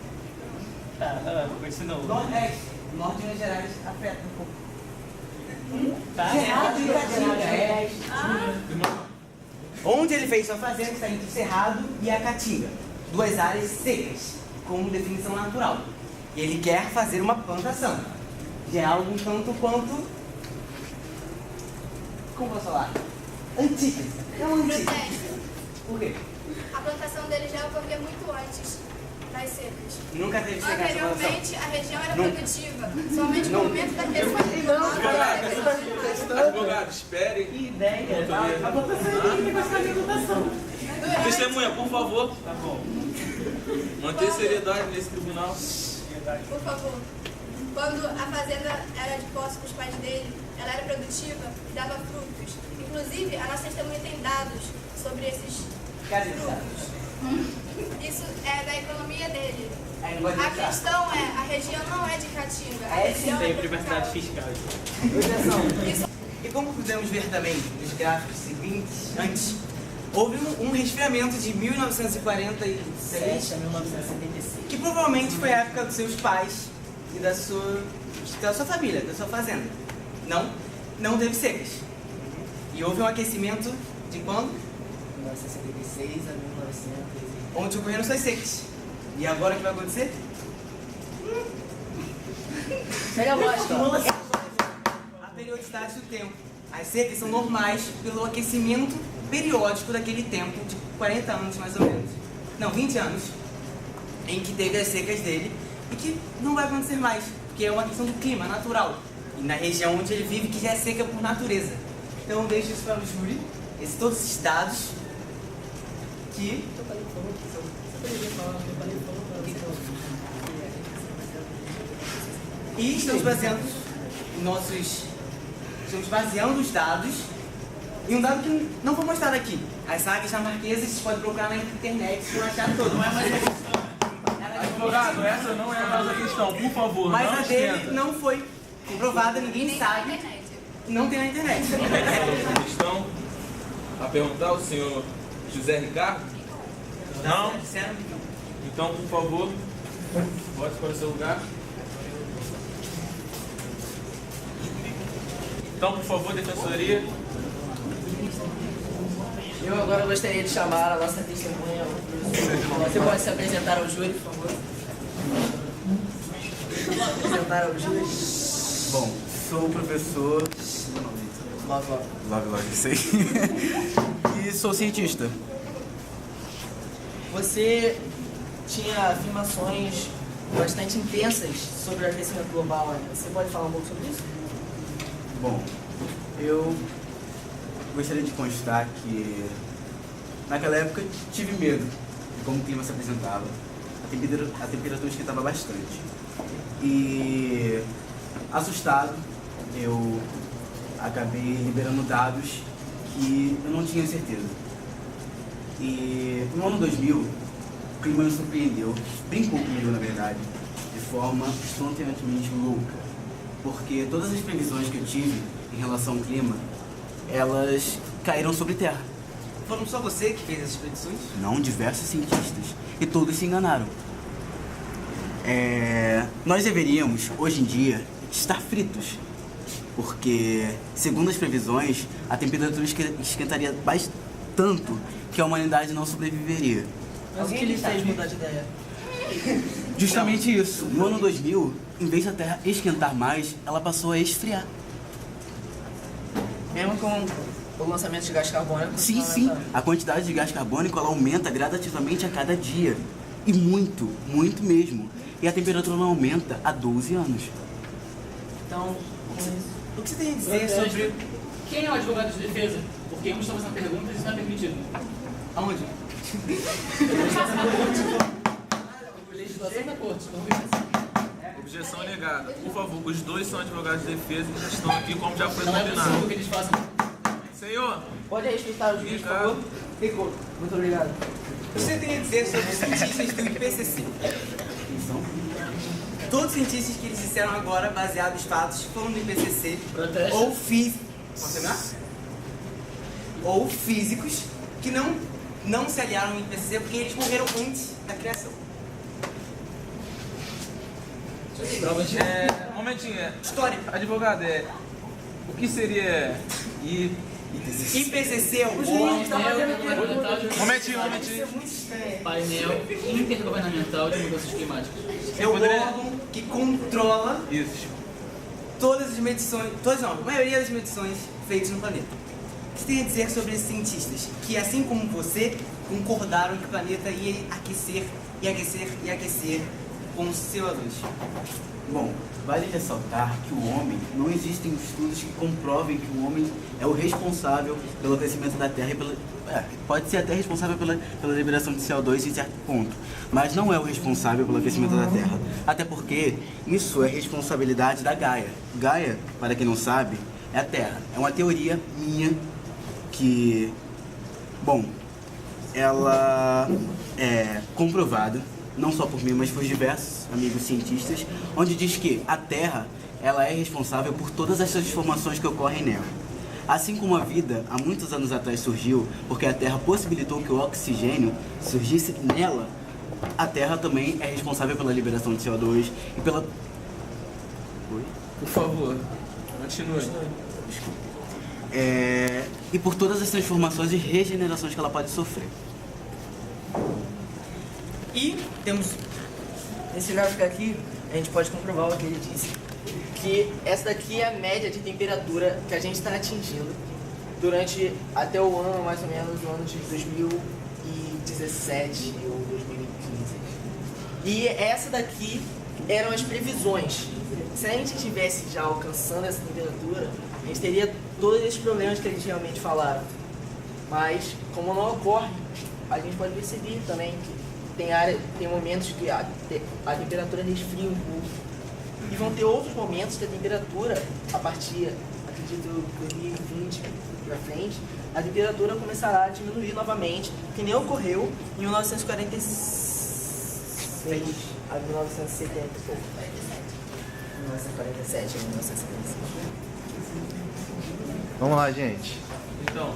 I: Tá, continua.
G: Nordeste. O norte de Minas Gerais afeta um pouco.
I: Tá.
G: Cerrado e Caatinga. Onde ele fez sua fazenda está entre o Cerrado e a Caatinga. 2 áreas secas, como definição natural. E ele quer fazer uma plantação. Já é algo um tanto quanto... Como posso falar? Antiga. Não antiga.
H: Protesto.
G: Por quê?
H: A plantação dele já ocorria muito antes das secas.
G: Nunca teve seca essa plantação.
H: Anteriormente, a região era
G: Nunca.
H: produtiva. Somente no momento da aquecimento global.
A: Advogado, espere.
G: Que ideia.
A: A
G: plantação é linda, mas cadê a plantação?
A: Testemunha, por favor.
I: Tá bom.
A: Manter seriedade nesse tribunal.
H: Por favor. Quando a fazenda era de posse dos pais dele, ela era produtiva e dava frutos. Inclusive, a nossa testemunha tem dados sobre esses
G: Cadê
H: frutos. Isso é da economia dele.
G: Aí não vai
H: A
G: deixar.
H: questão é, a região não é de Caatinga. A
G: É,
H: região
I: Tem
H: é
I: privacidade
H: tropical.
I: fiscal.
G: Objeção.
H: Isso.
G: E como podemos ver também nos gráficos seguintes, antes, houve um resfriamento de 1946,
D: a 1976.
G: que provavelmente foi a época dos seus pais e da sua família, da sua fazenda. Não teve secas. E houve um aquecimento de quando?
D: 1976 a 1900.
G: Onde ocorreram suas secas. E agora o que vai acontecer?
D: Pega a voz,
G: A periodicidade do tempo. As secas são normais pelo aquecimento periódico daquele tempo, de 40 anos mais ou menos. Não, 20 anos, em que teve as secas dele e que não vai acontecer mais, porque é uma questão do clima natural. E na região onde ele vive, que já é seca por natureza. Então eu deixo isso para o júri, todos esses dados que... E estamos baseando os dados em um dado que não vou mostrar aqui. As sagas dinamarquesas vocês podem procurar na internet e vão achar todo.
A: Advogado, essa não é a nossa questão, por favor.
G: Mas
A: não
G: a dele
A: esquenta.
G: não foi comprovada, ninguém sabe. Não tem na internet.
A: Essa questão a perguntar ao senhor José Ricardo? Não?
G: Disseram que não.
A: Então, por favor, volte para o seu lugar. Então, por favor, defensoria.
D: Eu agora gostaria de chamar a nossa testemunha. Você pode se apresentar ao júri, por favor? apresentar o Juras.
J: Bom, sou o professor Love, sei. E sou cientista.
D: Você tinha afirmações bastante intensas sobre o aquecimento global, né? Você pode falar um pouco sobre isso?
J: Bom, eu gostaria de constar que naquela época tive medo de como o clima se apresentava. A temperatura esquentava bastante. E assustado, eu acabei liberando dados que eu não tinha certeza. E no ano 2000, o clima me surpreendeu, brincou comigo na verdade, de forma estonteantemente louca. Porque todas as previsões que eu tive em relação ao clima, elas caíram sobre terra.
G: Foram só você que fez essas predições?
J: Não, diversos cientistas. E todos se enganaram. Nós deveríamos, hoje em dia, estar fritos. Porque, segundo as previsões, a temperatura esquentaria tanto que a humanidade não sobreviveria.
D: Mas o que lhe fez mudar de ideia?
J: Justamente isso. No ano 2000, em vez da Terra esquentar mais, ela passou a esfriar.
D: Mesmo com o lançamento de gás carbônico?
J: Sim, sim. A quantidade de gás carbônico ela aumenta gradativamente a cada dia. E muito, muito mesmo. E a temperatura não aumenta há 12 anos.
D: Então,
G: o que você tem a dizer sobre...
B: Quem é o advogado de defesa? Porque eu estou fazendo perguntas e isso não é permitido.
G: Aonde?
B: Legislação da corte.
A: Objeção negada. Por favor, os dois são advogados de defesa e já estão aqui como já foi
B: Não é possível
A: combinado.
B: que eles façam.
A: Senhor,
D: pode respeitar o juiz, por favor?
G: Ficou.
D: Muito obrigado.
G: O que você tem a dizer sobre os cientistas do IPCC? Todos os cientistas que eles disseram agora, baseados em fatos, foram do IPCC.
B: Protesto.
G: Ou físicos. Posso terminar? Ou físicos que não se aliaram ao IPCC porque eles morreram antes da criação.
A: um momentinho.
G: História.
A: Advogado, o que seria
G: IPCC é o
A: Momentinho.
B: Painel Intergovernamental de Mudanças Climáticas.
G: é o órgão que controla
A: Isso.
G: todas as medições, a maioria das medições feitas no planeta. O que você tem a dizer sobre esses cientistas que, assim como você, concordaram que o planeta ia aquecer com CO2?
J: Bom, vale ressaltar que o homem, não existem estudos que comprovem que o homem é o responsável pelo aquecimento da Terra e pode ser até responsável pela liberação de CO2 em certo ponto, mas não é o responsável pelo aquecimento da Terra. Até porque isso é responsabilidade da Gaia. Gaia, para quem não sabe, é a Terra. É uma teoria minha que, bom, ela é comprovada não só por mim, mas por diversos amigos cientistas, onde diz que a Terra ela é responsável por todas as transformações que ocorrem nela. Assim como a vida, há muitos anos atrás, surgiu porque a Terra possibilitou que o oxigênio surgisse nela, a Terra também é responsável pela liberação de CO2 e pela... Oi?
A: Por favor, continue.
J: Desculpa. E por todas as transformações e regenerações que ela pode sofrer.
G: E temos...
D: Nesse gráfico aqui, a gente pode comprovar o que ele disse. Que essa daqui é a média de temperatura que a gente está atingindo durante até o ano, mais ou menos, o ano de 2017 ou 2015. E essa daqui eram as previsões. Se a gente estivesse já alcançando essa temperatura, a gente teria todos esses problemas que eles realmente falaram. Mas, como não ocorre, a gente pode perceber também que tem momentos que a temperatura resfria um pouco. E vão ter outros momentos que a temperatura, a partir, acredito, de 2020 para frente, a temperatura começará a diminuir novamente, que nem ocorreu em 1946 a 1970. 1947 a 1975.
K: Vamos lá, gente.
A: Então,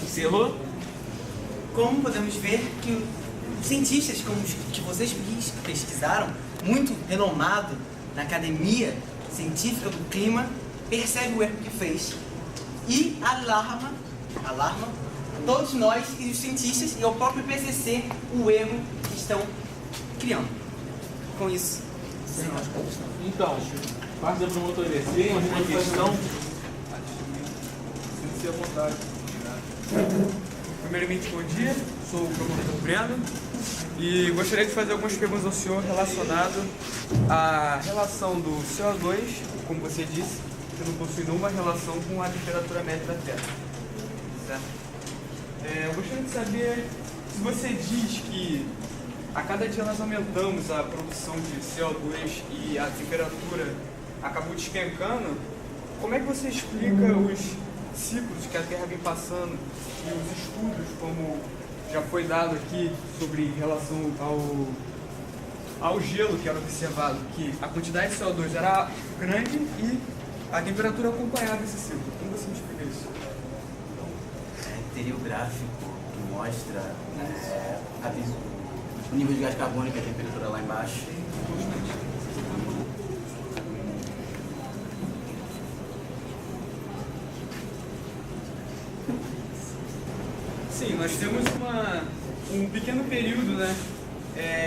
A: encerrou?
G: Como podemos ver que cientistas como os que vocês pesquisaram, muito renomado na academia científica do clima, percebe o erro que fez e alarma todos nós e os cientistas e ao próprio IPCC o erro que estão criando. Com isso,
A: Então, parte da promotoria, se alguma questão,
K: Sinta-se à vontade. Primeiramente, bom dia. Sou o promotor Breno e gostaria de fazer algumas perguntas ao senhor relacionado à relação do CO2, como você disse, que não possui nenhuma relação com a temperatura média da Terra. Certo? Eu gostaria de saber se você diz que a cada dia nós aumentamos a produção de CO2 e a temperatura acabou despencando, como é que você explica os ciclos que a Terra vem passando e os estudos, como já foi dado aqui, sobre relação ao gelo que era observado, que a quantidade de CO2 era grande e a temperatura acompanhava esse ciclo. Como você me explica isso?
J: Teria o gráfico que mostra o nível de gás carbônico e a temperatura lá embaixo.
K: Sim, nós temos um pequeno período, né,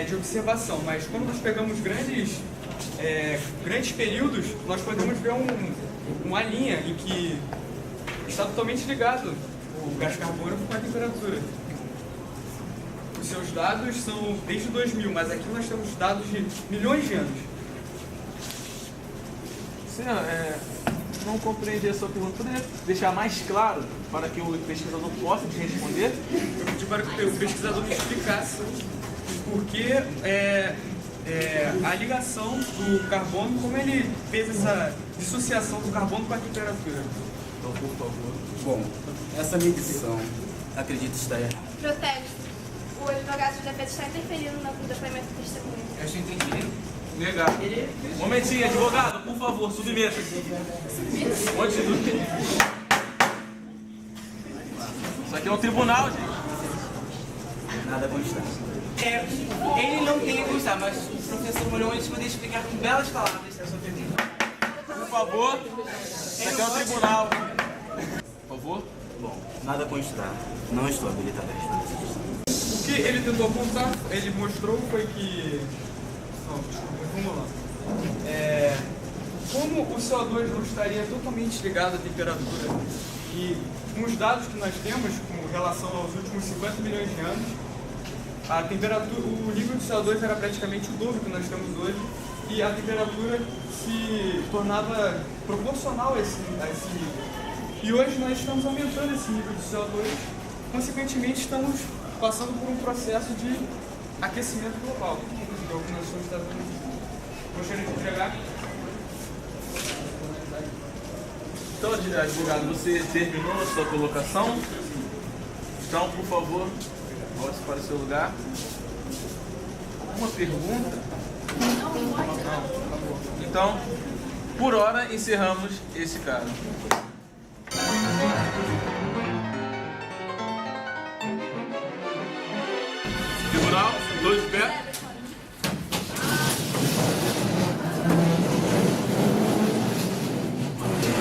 K: de observação, mas quando nós pegamos grandes períodos, nós podemos ver uma linha em que está totalmente ligado o gás carbônico com a temperatura. Os seus dados são desde 2000, mas aqui nós temos dados de milhões de anos.
A: senhor, não compreendi a sua pergunta. Poderia deixar mais claro para que o pesquisador possa te responder?
K: Eu pedi para que o pesquisador me explicasse por que a ligação do carbono, como ele fez essa dissociação do carbono com a temperatura.
J: Então, por favor. Bom, essa medição, acredito, está errada.
H: Protesto. O advogado de defesa está interferindo no depoimento do testemunho.
A: Eu já entendi. Negado. Momentinho, advogado, por favor, submeta-se. Continue. Isso aqui é um tribunal, gente.
J: Nada a constar.
G: Ele não tem a constar, mas o professor Molhão antes poderia explicar com belas palavras a sua pergunta.
A: Por favor, isso aqui é um tribunal. Por favor.
J: Bom, nada a constar. Não estou habilitado a responder.
K: O que ele tentou apontar, ele mostrou foi que... Não, desculpa, vamos lá. Como o CO2 não estaria totalmente ligado à temperatura e com os dados que nós temos com relação aos últimos 50 milhões de anos, a temperatura, o nível de CO2 era praticamente o dobro que nós temos hoje e a temperatura se tornava proporcional a esse nível. E hoje nós estamos aumentando esse nível de CO2, consequentemente estamos passando por um processo de aquecimento global, que é o que nós estamos tratando. Gostaria de entregar.
A: Então, advogado, você terminou a sua colocação? Então, por favor, volte para o seu lugar. Uma pergunta? Não. Então, por hora, encerramos esse caso. Tribunal, dois de pé.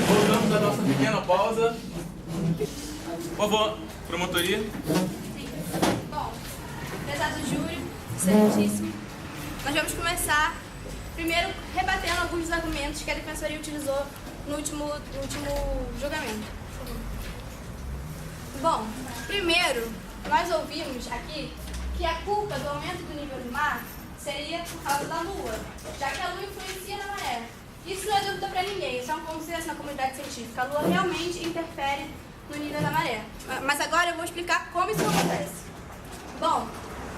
A: Voltamos à nossa pequena pausa. Por favor, promotoria.
H: Sim. Bom, prezado júri, excelentíssimo, nós vamos começar primeiro rebatendo alguns dos argumentos que a defensoria utilizou no último julgamento. Bom, primeiro, nós ouvimos aqui que a culpa do aumento do nível do mar seria por causa da Lua, já que a Lua influencia na maré. Isso não é dúvida para ninguém, isso é um consenso na comunidade científica. A Lua realmente interfere no nível da maré. Mas agora eu vou explicar como isso acontece. Bom,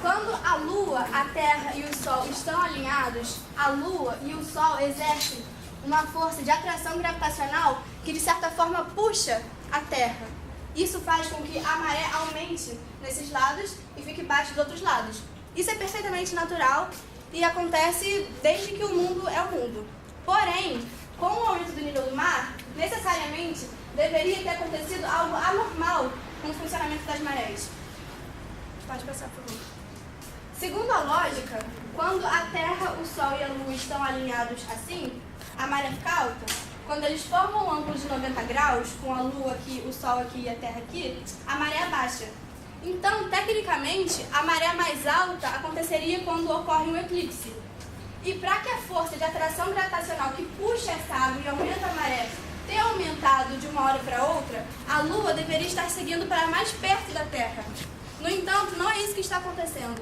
H: quando a Lua, a Terra e o Sol estão alinhados, a Lua e o Sol exercem uma força de atração gravitacional que, de certa forma, puxa a Terra. Isso faz com que a maré aumente nesses lados e fique baixa dos outros lados. Isso é perfeitamente natural e acontece desde que o mundo é o mundo. Porém, com o aumento do nível do mar, necessariamente deveria ter acontecido algo anormal no funcionamento das marés. Pode passar, por favor. Segundo a lógica, quando a Terra, o Sol e a Lua estão alinhados assim, a maré fica alta. Quando eles formam um ângulo de 90 graus, com a Lua aqui, o Sol aqui e a Terra aqui, a maré baixa. Então, tecnicamente, a maré mais alta aconteceria quando ocorre um eclipse. E para que a força de atração gravitacional que puxa essa água e aumenta a maré tenha aumentado de uma hora para outra, a Lua deveria estar seguindo para mais perto da Terra. No entanto, não é isso que está acontecendo.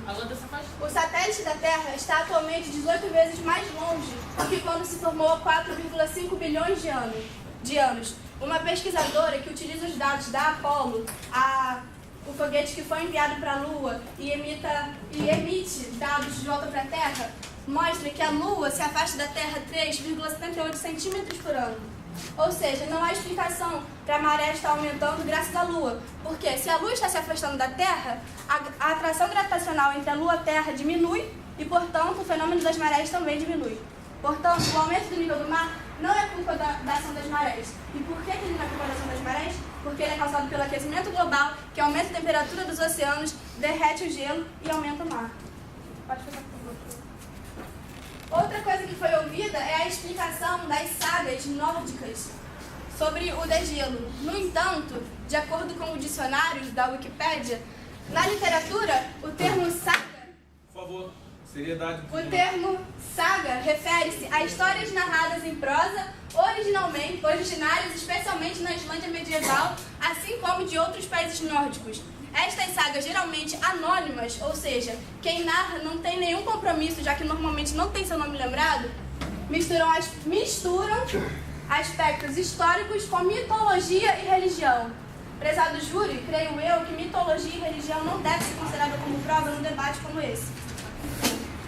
H: O satélite da Terra está atualmente 18 vezes mais longe do que quando se formou há 4,5 bilhões de anos. Uma pesquisadora que utiliza os dados da Apollo, o foguete que foi enviado para a Lua e emite dados de volta para a Terra, mostra que a Lua se afasta da Terra 3,78 centímetros por ano. Ou seja, não há explicação para a maré estar aumentando graças à Lua. Porque se a Lua está se afastando da Terra, a atração gravitacional entre a Lua e a Terra diminui e, portanto, o fenômeno das marés também diminui. Portanto, o aumento do nível do mar não é culpa da ação das marés. E por que ele não é culpa da ação das marés? Porque ele é causado pelo aquecimento global, que aumenta a temperatura dos oceanos, derrete o gelo e aumenta o mar. Pode passar, por favor. Outra coisa que foi ouvida é a explicação das sagas nórdicas sobre o degelo. No entanto, de acordo com o dicionário da Wikipédia, na literatura, o termo saga...
A: Por favor, seriedade.
H: O termo saga refere-se a histórias narradas em prosa, originárias especialmente na Islândia medieval, assim como de outros países nórdicos. Estas sagas, geralmente anônimas, ou seja, quem narra não tem nenhum compromisso, já que normalmente não tem seu nome lembrado, misturam aspectos históricos com mitologia e religião. Prezado júri, creio eu que mitologia e religião não devem ser consideradas como prova num debate como esse.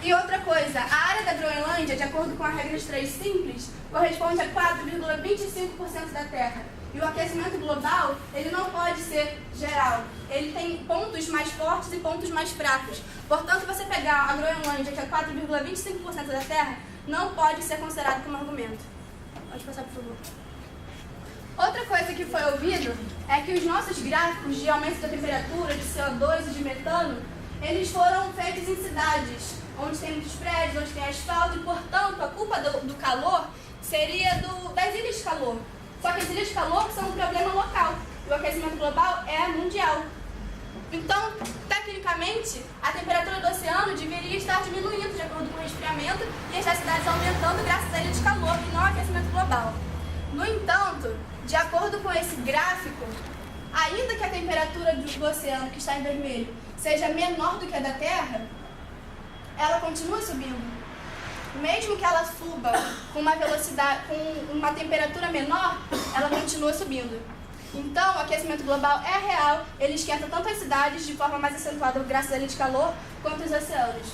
H: E outra coisa, a área da Groenlândia, de acordo com a regra 3 simples, corresponde a 4,25% da Terra. E o aquecimento global, ele não pode ser geral. Ele tem pontos mais fortes e pontos mais fracos. Portanto, você pegar a Groenlândia, que é 4,25% da Terra, não pode ser considerado como argumento. Pode passar, por favor. Outra coisa que foi ouvido é que os nossos gráficos de aumento da temperatura, de CO2 e de metano, eles foram feitos em cidades, onde tem muitos prédios, onde tem asfalto, e, portanto, a culpa do calor seria das ilhas de calor. Só que as ilhas de calor são um problema local, e o aquecimento global é mundial. Então, tecnicamente, a temperatura do oceano deveria estar diminuindo de acordo com o resfriamento e as cidades aumentando graças à ilha de calor e não ao aquecimento global. No entanto, de acordo com esse gráfico, ainda que a temperatura do oceano, que está em vermelho, seja menor do que a da Terra, ela continua subindo. Mesmo que ela suba com uma velocidade, com uma temperatura menor, ela continua subindo. Então, o aquecimento global é real, ele esquenta tanto as cidades de forma mais acentuada graças à ilha de calor, quanto os oceanos.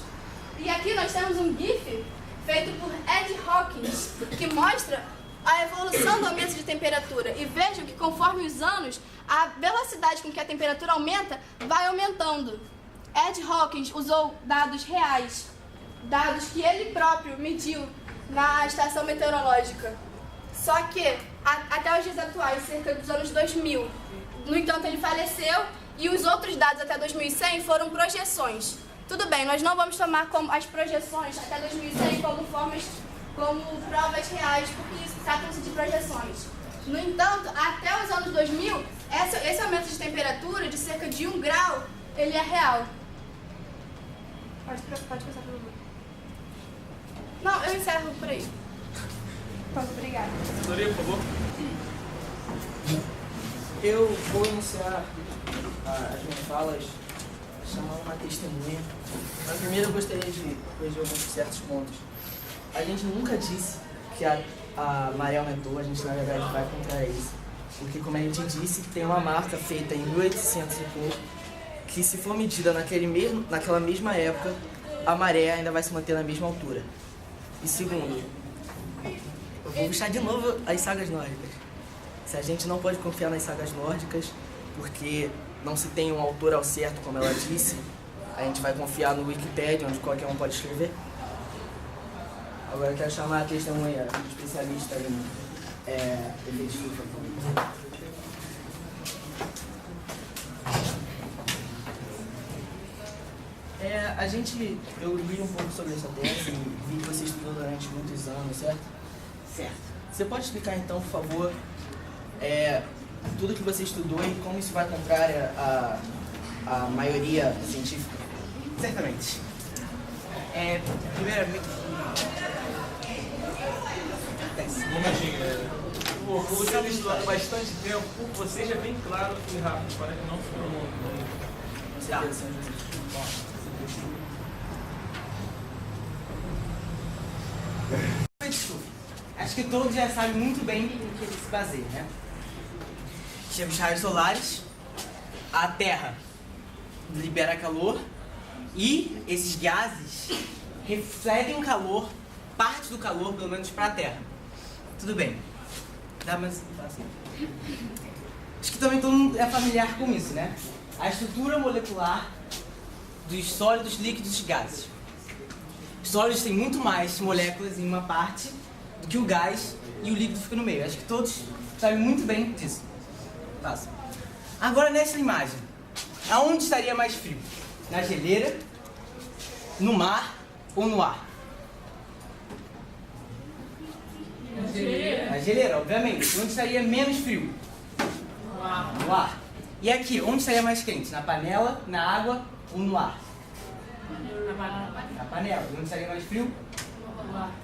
H: E aqui nós temos um GIF feito por Ed Hawkins, que mostra a evolução do aumento de temperatura. E vejam que conforme os anos, a velocidade com que a temperatura aumenta vai aumentando. Ed Hawkins usou dados reais, dados que ele próprio mediu na estação meteorológica. Só que, até os dias atuais, cerca dos anos 2000, no entanto ele faleceu, e os outros dados até 2100 foram projeções. Tudo bem, nós não vamos tomar como as projeções até 2100 como provas reais, porque tratam-se de projeções. No entanto, até os anos 2000, esse aumento de temperatura de cerca de 1 grau, ele é real. Pode passar pelo grupo. Não, eu encerro por aí. Pronto, obrigada.
A: Assessoria, por favor.
D: Eu vou iniciar as minhas falas chamando uma testemunha. Mas primeiro eu gostaria de corrigir alguns certos pontos. A gente nunca disse que a maré aumentou, a gente na verdade vai contra isso. Porque, como a gente disse, tem uma marca feita em 1800 e pouco, que se for medida naquela mesma época, a maré ainda vai se manter na mesma altura. E segundo, eu vou puxar de novo as sagas nórdicas. Se a gente não pode confiar nas sagas nórdicas, porque não se tem um autor ao certo, como ela disse, a gente vai confiar no Wikipedia, onde qualquer um pode escrever. Agora eu quero chamar a testemunha especialista em efeitos FIFA. Eu li um pouco sobre essa tese e vi que você estudou durante muitos anos, certo? Certo. Você pode explicar então, por favor, tudo que você estudou e como isso vai contrária à maioria científica?
G: Certamente. Primeiramente,
A: Por você ter estudado bastante tempo, por você já é bem claro e rápido, para que não fique longo.
G: Tá. Acho que todos já sabem muito bem em que ele se baseia, né? Temos raios solares, a Terra libera calor e esses gases refletem o calor, parte do calor, pelo menos, para a Terra. Tudo bem. Dá mais assim. Acho que também todo mundo é familiar com isso, né? A estrutura molecular dos sólidos, líquidos e gases. Os sólidos têm muito mais moléculas em uma parte do que o gás e o líquido fica no meio. Acho que todos sabem muito bem disso. Fácil. Agora, nessa imagem, aonde estaria mais frio? Na geleira, no mar ou no ar? Na geleira, obviamente. Onde estaria menos frio? No ar. E aqui, onde estaria mais quente? Na panela, na água ou no ar? Na panela. Onde estaria mais frio?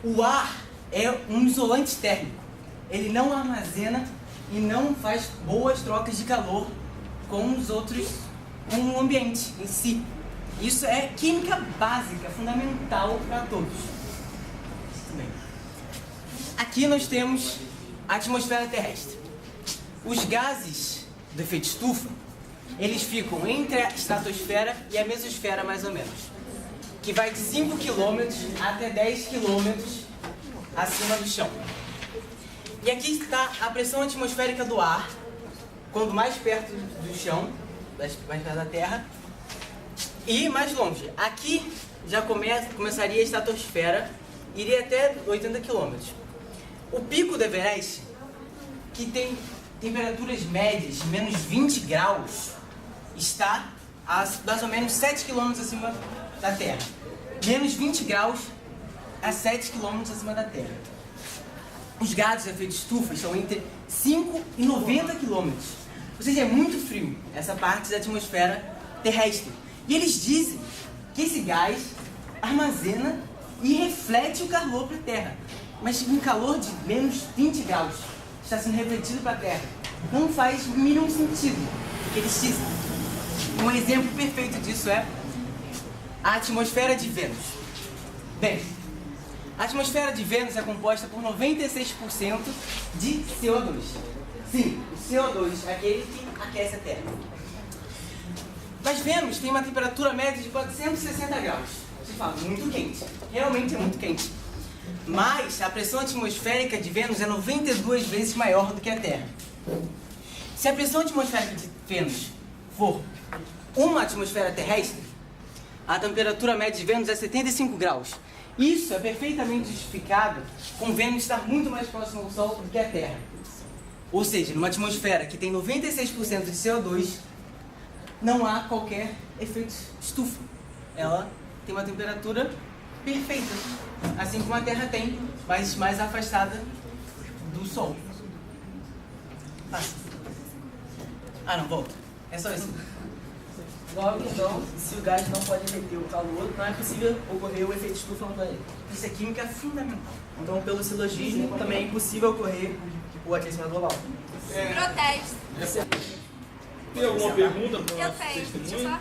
G: O ar é um isolante térmico. Ele não armazena e não faz boas trocas de calor com os outros, com o ambiente em si. Isso é química básica, fundamental para todos. Bem. Aqui nós temos a atmosfera terrestre. Os gases do efeito estufa, eles ficam entre a estratosfera e a mesosfera, mais ou menos, que vai de 5 km até 10 km acima do chão. E aqui está a pressão atmosférica do ar, quando mais perto do chão, mais perto da Terra, e mais longe. Aqui já começaria a estratosfera, iria até 80 km. O pico do Everest, que tem temperaturas médias de menos 20 graus, está a mais ou menos 7 km acima da Terra. Menos 20 graus a 7 km acima da Terra. Os gases de efeito estufa estão entre 5 e 90 km. Ou seja, é muito frio essa parte da atmosfera terrestre. E eles dizem que esse gás armazena e reflete o calor para a Terra. Mas um calor de menos 20 graus está sendo refletido para a Terra. Não faz o mínimo sentido o que eles dizem. Um exemplo perfeito disso é a atmosfera de Vênus. Bem, a atmosfera de Vênus é composta por 96% de CO2. Sim, o CO2 é aquele que aquece a Terra. Mas Vênus tem uma temperatura média de 460 graus. Você fala, muito quente. Realmente é muito quente. Mas a pressão atmosférica de Vênus é 92 vezes maior do que a Terra. Se a pressão atmosférica de Vênus for uma atmosfera terrestre, a temperatura média de Vênus é 75 graus. Isso é perfeitamente justificado com Vênus estar muito mais próximo ao Sol do que a Terra. Ou seja, numa atmosfera que tem 96% de CO2, não há qualquer efeito estufa. Ela tem uma temperatura perfeita, assim como a Terra tem, mas mais afastada do Sol. Passa. Ah, não, volta. É só isso.
D: Logo, então, se o gás não pode reter o calor, não é possível ocorrer o efeito estufa no planeta.
G: Isso é química fundamental.
D: Então, pelo silogismo, também é impossível ocorrer o aquecimento global.
E: Protesto.
A: Tem alguma pergunta para
E: Eu
A: o nosso
E: tenho. Deixa eu
A: testemunho?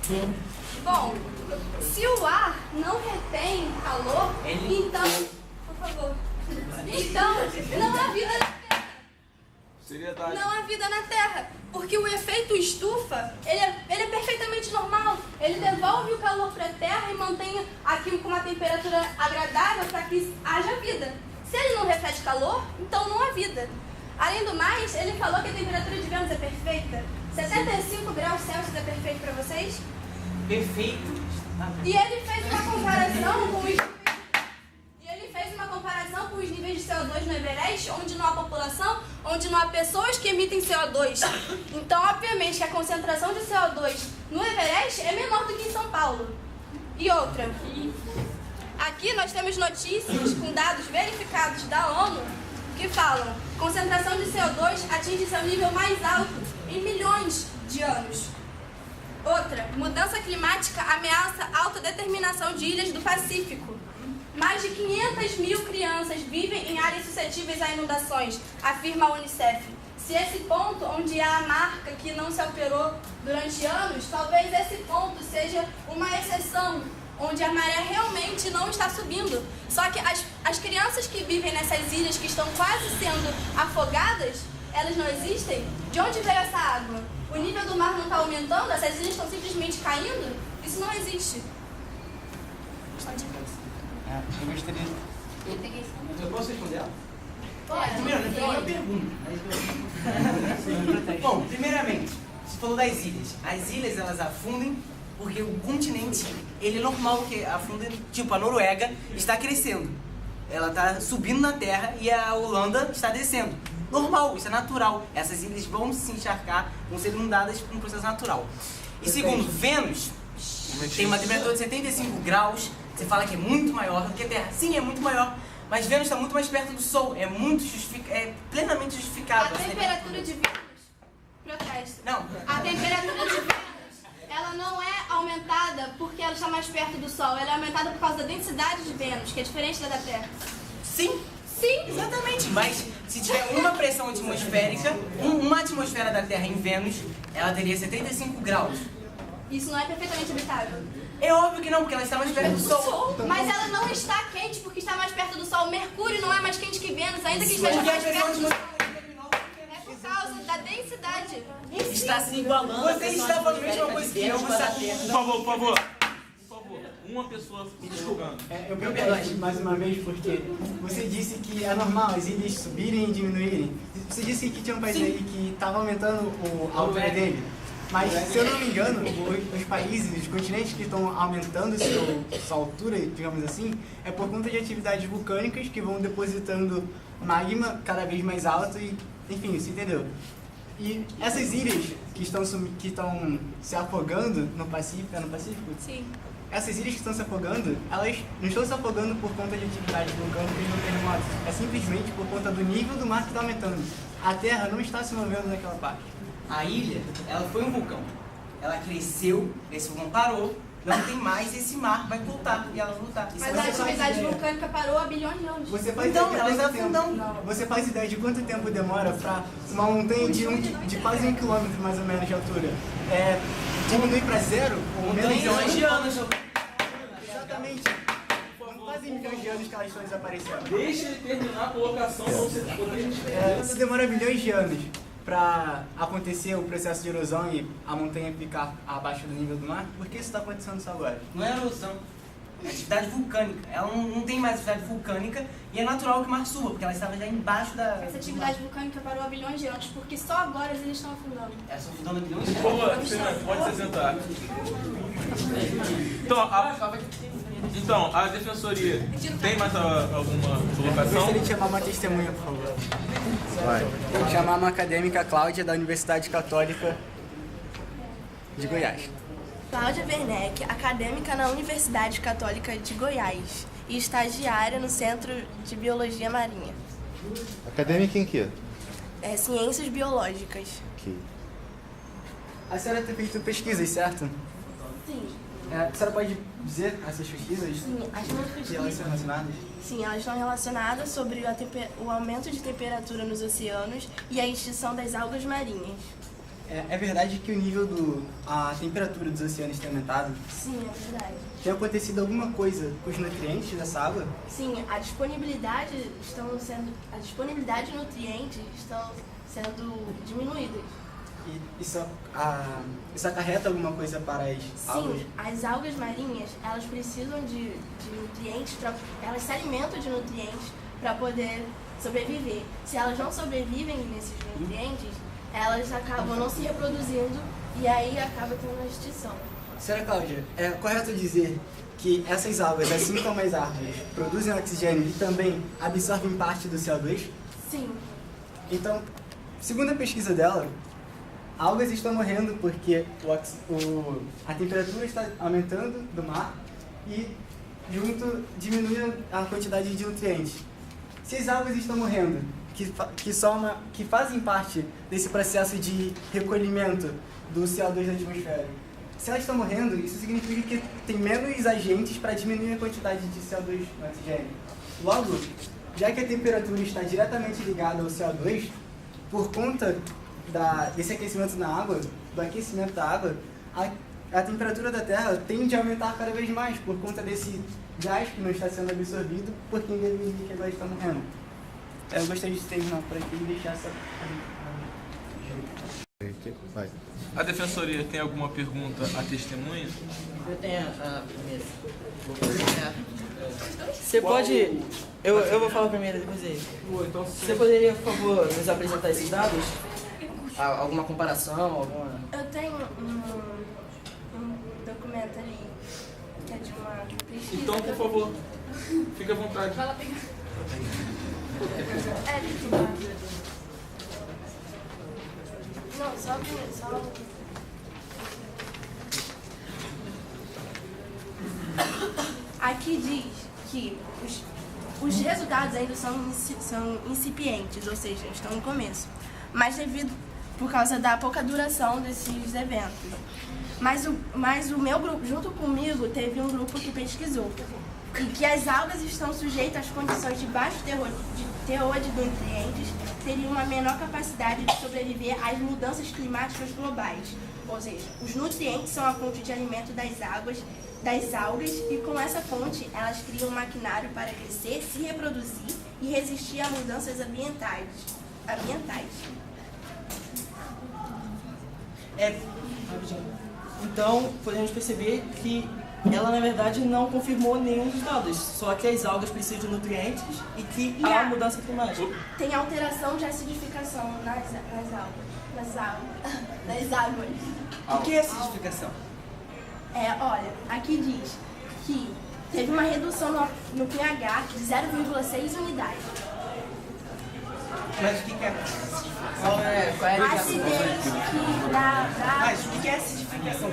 E: só. Bom, se o ar não retém calor, então, por favor, então não há vida na Terra.
A: Seriedade.
E: Não há vida na Terra, porque o efeito estufa, ele é perfeitamente normal. Ele devolve o calor para a Terra e mantém aqui com uma temperatura agradável para que haja vida. Se ele não reflete calor, então não há vida. Além do mais, ele falou que a temperatura de Vênus é perfeita. 75 graus Celsius é perfeito para vocês?
G: Perfeito.
E: E ele fez uma comparação com os níveis de CO2 no Everest, onde não há população, onde não há pessoas que emitem CO2. Então, obviamente, que a concentração de CO2 no Everest é menor do que em São Paulo. E outra, aqui nós temos notícias com dados verificados da ONU que falam que a concentração de CO2 atinge seu nível mais alto em milhões de anos. Outra, mudança climática ameaça a autodeterminação de ilhas do Pacífico.
H: Mais de 500 mil crianças vivem em áreas suscetíveis a inundações, afirma a Unicef. Se esse ponto, onde há a marca que não se alterou durante anos, talvez esse ponto seja uma exceção, onde a maré realmente não está subindo. Só que as crianças que vivem nessas ilhas que estão quase sendo afogadas, elas não existem? De onde veio essa água? O nível do mar não está aumentando? Essas ilhas estão simplesmente caindo? Isso não existe.
C: Eu gostaria... Eu posso responder ela?
G: Primeiro, não foi uma pergunta. Bom, primeiramente, você falou das ilhas. As ilhas, elas afundem porque o continente, ele é normal que afunda, tipo, a Noruega está crescendo. Ela está subindo na terra e a Holanda está descendo. Normal, isso é natural. Essas ilhas vão se encharcar, vão ser inundadas por um processo natural. E segundo, Vênus tem uma temperatura de 75 graus. Você fala que é muito maior do que a Terra. Sim, é muito maior. Mas Vênus está muito mais perto do Sol. É plenamente
H: A
G: justificável.
H: temperatura de Vênus... Protesto.
G: Não.
H: A temperatura de Vênus, ela não é aumentada porque ela está mais perto do Sol. Ela é aumentada por causa da densidade de Vênus, que é diferente da Terra.
G: Sim.
H: Sim.
G: Exatamente. Mas se tiver uma pressão atmosférica, uma atmosfera da Terra em Vênus, ela teria 75 graus.
H: Isso não é perfeitamente habitável.
G: É óbvio que não, porque ela está mais perto do Sol.
H: Mas ela não está quente porque está mais perto do Sol. Mercúrio não é mais quente que Vênus, ainda que esteja
G: Porque a
H: mais
G: pressão
H: perto do Sol.
G: atmosférica
H: É por causa da densidade.
F: Está se igualando.
G: Você está falando a mesma coisa que eu, você...
A: Por favor, por favor. Por favor, uma pessoa colocando.
C: Eu pergunto mais uma vez porque você disse que é normal as ilhas subirem e diminuírem. Você disse que tinha um país aí que estava aumentando a altura dele. Mas, se eu não me engano, os países, os continentes que estão aumentando sua altura, digamos assim, é por conta de atividades vulcânicas que vão depositando magma cada vez mais alto e, enfim, você entendeu? E essas ilhas que estão se afogando no Pacífico, é no Pacífico?
H: Sim.
C: Essas ilhas que estão se afogando, elas não estão se afogando por conta de atividades vulcânicas no terremoto. É simplesmente por conta do nível do mar que está aumentando. A Terra não está se movendo naquela parte.
G: A ilha, ela foi um vulcão. Ela cresceu, esse vulcão parou, não tem mais, esse mar vai voltar e ela vai voltar.
H: Mas a atividade vulcânica parou há bilhões de anos.
C: Você faz
G: Então,
C: ideia de
G: ela está
C: quanto tempo-
G: afundando.
C: Você faz ideia de quanto tempo demora para uma montanha de quase 1 quilômetro mais ou menos de altura diminuir para zero? Ou menos
G: Milhões de anos.
C: Exatamente. Não fazem milhões de anos que elas estão desaparecendo.
A: Deixa ele terminar a colocação para você poder...
C: Se demora milhões de anos para acontecer o processo de erosão e a montanha ficar abaixo do nível do mar, por que isso está acontecendo só agora?
G: Não é erosão, é atividade vulcânica. Ela não tem mais atividade vulcânica e é natural que o mar suba, porque ela estava já embaixo da...
H: Essa atividade vulcânica parou há bilhões de anos, porque só agora eles estão afundando.
G: Ela está afundando milhões de
A: Por favor, Fernando, pode se sentar. Então, a defensoria tem mais alguma colocação?
C: Gostaria de chamar uma testemunha, por favor. Vou chamar uma acadêmica, Cláudia, da Universidade Católica de Goiás.
L: Cláudia Werneck, acadêmica na Universidade Católica de Goiás e estagiária no Centro de Biologia Marinha.
M: Acadêmica em quê?
L: Ciências Biológicas.
M: Que?
C: A senhora tem feito pesquisas, certo?
L: Sim.
C: A senhora pode dizer essas pesquisas?
L: Sim, as minhas pesquisas.
C: E elas são relacionadas?
L: Sim, elas estão relacionadas sobre o aumento de temperatura nos oceanos e a extinção das algas marinhas.
C: É verdade que o nível a temperatura dos oceanos tem aumentado?
L: Sim, é verdade.
C: Tem acontecido alguma coisa com os nutrientes dessa água?
L: Sim, a disponibilidade de nutrientes estão sendo diminuídas.
C: E isso acarreta alguma coisa para as algas?
L: Sim, as algas marinhas, elas precisam de nutrientes, elas se alimentam de nutrientes para poder sobreviver. Se elas não sobrevivem nesses nutrientes, elas acabam não se reproduzindo e aí acaba tendo a extinção.
C: Senhora Cláudia, é correto dizer que essas algas, assim como as árvores, produzem oxigênio e também absorvem parte do CO2?
L: Sim.
C: Então, segundo a pesquisa dela, algas estão morrendo porque a temperatura está aumentando do mar e junto diminui a quantidade de nutrientes. Se as algas estão morrendo, que fazem parte desse processo de recolhimento do CO2 da atmosfera, Se elas estão morrendo, isso significa que tem menos agentes para diminuir a quantidade de CO2 no oxigênio. Logo, já que a temperatura está diretamente ligada ao CO2, por conta desse aquecimento na água, do aquecimento da água, a temperatura da Terra tende a aumentar cada vez mais por conta desse gás que não está sendo absorvido por quem deveria que agora está morrendo. Eu gostaria de terminar por aqui e deixar essa...
M: Vai.
A: A defensoria tem alguma pergunta à testemunha?
D: Eu tenho a primeira. Você pode... Eu vou falar primeiro, depois ele. Você poderia, por favor, nos apresentar esses dados? Alguma comparação, alguma...
L: Eu tenho um documento ali, que é de uma pesquisa.
A: Então, por favor, fique à vontade.
E: Vai lá pegar.
L: É, de lá. Não, só primeiro, só... Aqui diz que os resultados ainda são incipientes, ou seja, estão no começo. Mas por causa da pouca duração desses eventos. Mas o meu grupo, junto comigo, teve um grupo que pesquisou e que as algas estão sujeitas às condições de baixo teor de nutrientes, teriam uma menor capacidade de sobreviver às mudanças climáticas globais. Ou seja, os nutrientes são a fonte de alimento das algas e com essa fonte elas criam um maquinário para crescer, se reproduzir e resistir a mudanças ambientais.
D: Então, podemos perceber que ela, na verdade, não confirmou nenhum dos dados, só que as algas precisam de nutrientes e que há mudança climática.
L: Tem alteração de acidificação nas águas.
G: O que é acidificação?
L: Olha, aqui diz que teve uma redução no pH de 0,6 unidades.
G: Mas o que é acidificação?
D: Qual é a
L: acidez que dá...
G: Mas o que é acidificação?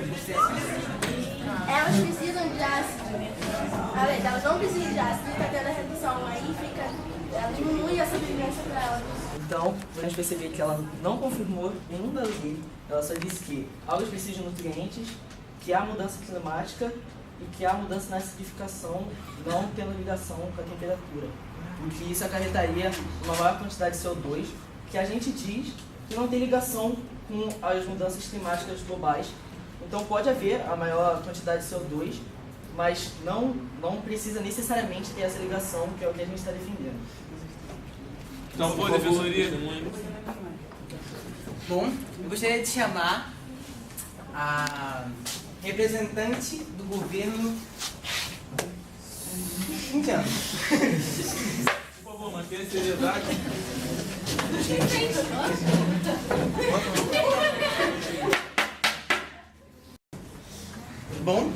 L: Elas precisam de ácido. Elas não precisam de ácido, está tendo a redução. Aí ela diminui a sobrevivência para elas.
D: Então, podemos perceber que ela não confirmou nenhum dado dele. Ela só disse que algas precisam de nutrientes, que há mudança climática e que há mudança na acidificação, não tendo ligação com a temperatura. O que isso acarretaria uma maior quantidade de CO2, que a gente diz que não tem ligação com as mudanças climáticas globais. Então pode haver a maior quantidade de CO2, mas não precisa necessariamente ter essa ligação, que é o que a gente está defendendo.
A: Então, boa defensoria.
G: Bom, eu gostaria de chamar a representante do governo indiano.
A: Por favor, mantenha a seriedade.
G: Bom,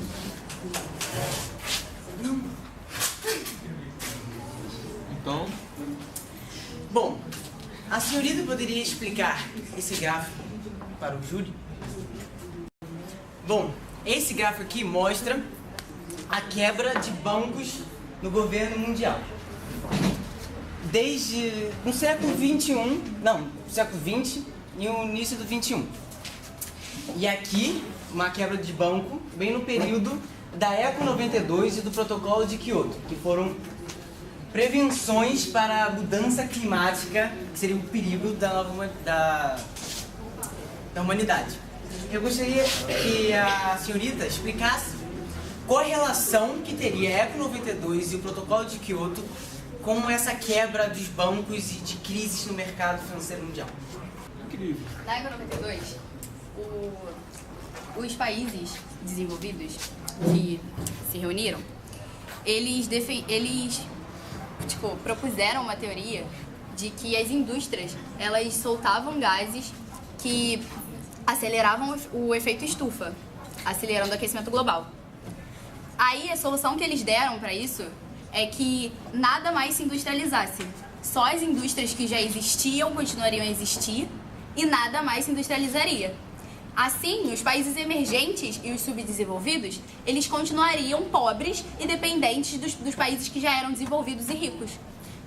A: então,
G: bom, a senhorita poderia explicar esse gráfico para o júri? Bom, esse gráfico aqui mostra a quebra de bancos no governo mundial. Desde o século século XX e o início do XXI. E aqui, uma quebra de banco bem no período da ECO 92 e do Protocolo de Kyoto, que foram prevenções para a mudança climática, que seria o perigo da humanidade. Eu gostaria que a senhorita explicasse qual a relação que teria a ECO 92 e o Protocolo de Kyoto com essa quebra dos bancos e de crises no mercado financeiro mundial.
A: Incrível.
N: Na ECO 92, os países desenvolvidos que se reuniram, eles propuseram uma teoria de que as indústrias, elas soltavam gases que aceleravam o efeito estufa, acelerando o aquecimento global. Aí a solução que eles deram para isso é que nada mais se industrializasse. Só as indústrias que já existiam continuariam a existir e nada mais se industrializaria. Assim, os países emergentes e os subdesenvolvidos, eles continuariam pobres e dependentes dos países que já eram desenvolvidos e ricos.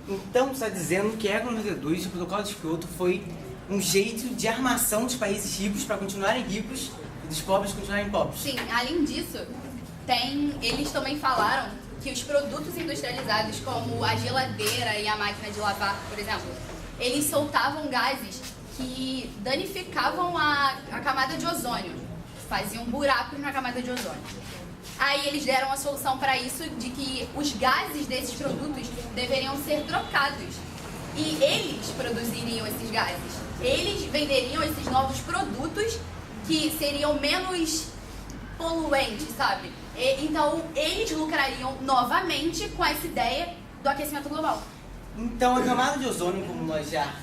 G: Então, você está dizendo que a ECO 92 e o Protocolo de Kyoto foi um jeito de armação dos países ricos para continuarem ricos e dos pobres continuarem pobres.
N: Sim, além disso, eles também falaram que os produtos industrializados, como a geladeira e a máquina de lavar, por exemplo, eles soltavam gases que danificavam a camada de ozônio, faziam buracos na camada de ozônio. Aí eles deram a solução para isso, de que os gases desses produtos deveriam ser trocados. E eles produziriam esses gases. Eles venderiam esses novos produtos que seriam menos poluentes, sabe? Então, eles lucrariam novamente com essa ideia do aquecimento global.
G: Então, a camada de ozônio, como nós já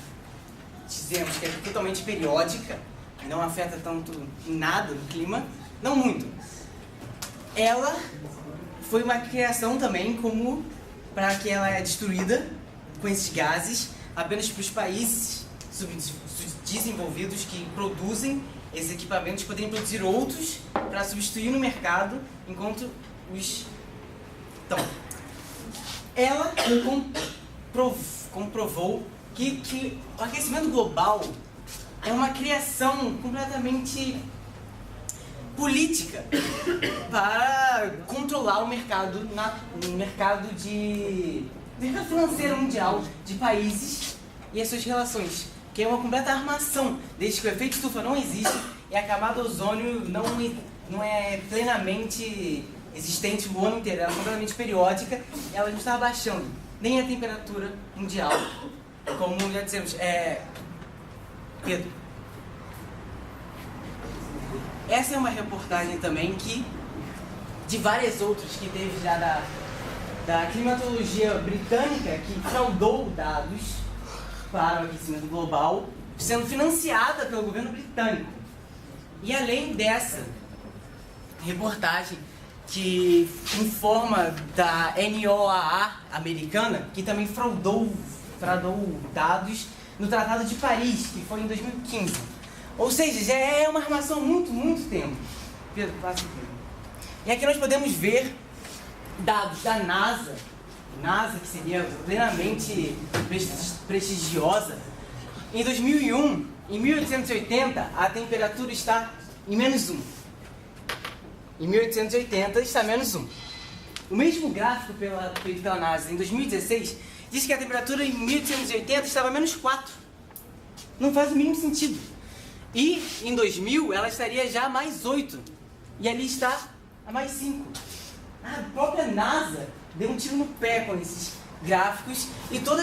G: dizemos, que é totalmente periódica, e não afeta tanto em nada no clima, não muito. Ela foi uma criação também como para que ela é destruída com esses gases apenas para os países desenvolvidos que produzem esses equipamentos poderiam produzir outros para substituir no mercado, enquanto os... Então, ela comprovou que o aquecimento global é uma criação completamente política para controlar o mercado financeiro mundial de países e as suas relações, que é uma completa armação, desde que o efeito estufa não existe e a camada ozônio não é plenamente existente o ano inteiro, ela é completamente periódica, ela não está abaixando nem a temperatura mundial, como já dizemos. Pedro, essa é uma reportagem também de várias outras que teve já da climatologia britânica, que fraudou dados para o aquecimento global, sendo financiada pelo governo britânico. E além dessa reportagem que informa da NOAA americana, que também fraudou dados no Tratado de Paris, que foi em 2015. Ou seja, já é uma armação há muito tempo. Pedro, passa aqui. E aqui nós podemos ver dados da NASA, que seria plenamente prestigiosa. Em 2001, em 1880, a temperatura está em -1. Em 1880 está -1. O mesmo gráfico feito pela NASA em 2016 diz que a temperatura em 1880 estava -4. Não faz o mínimo sentido. E em 2000 ela estaria já a +8. E ali está a +5. A própria NASA deu um tiro no pé com esses gráficos e todo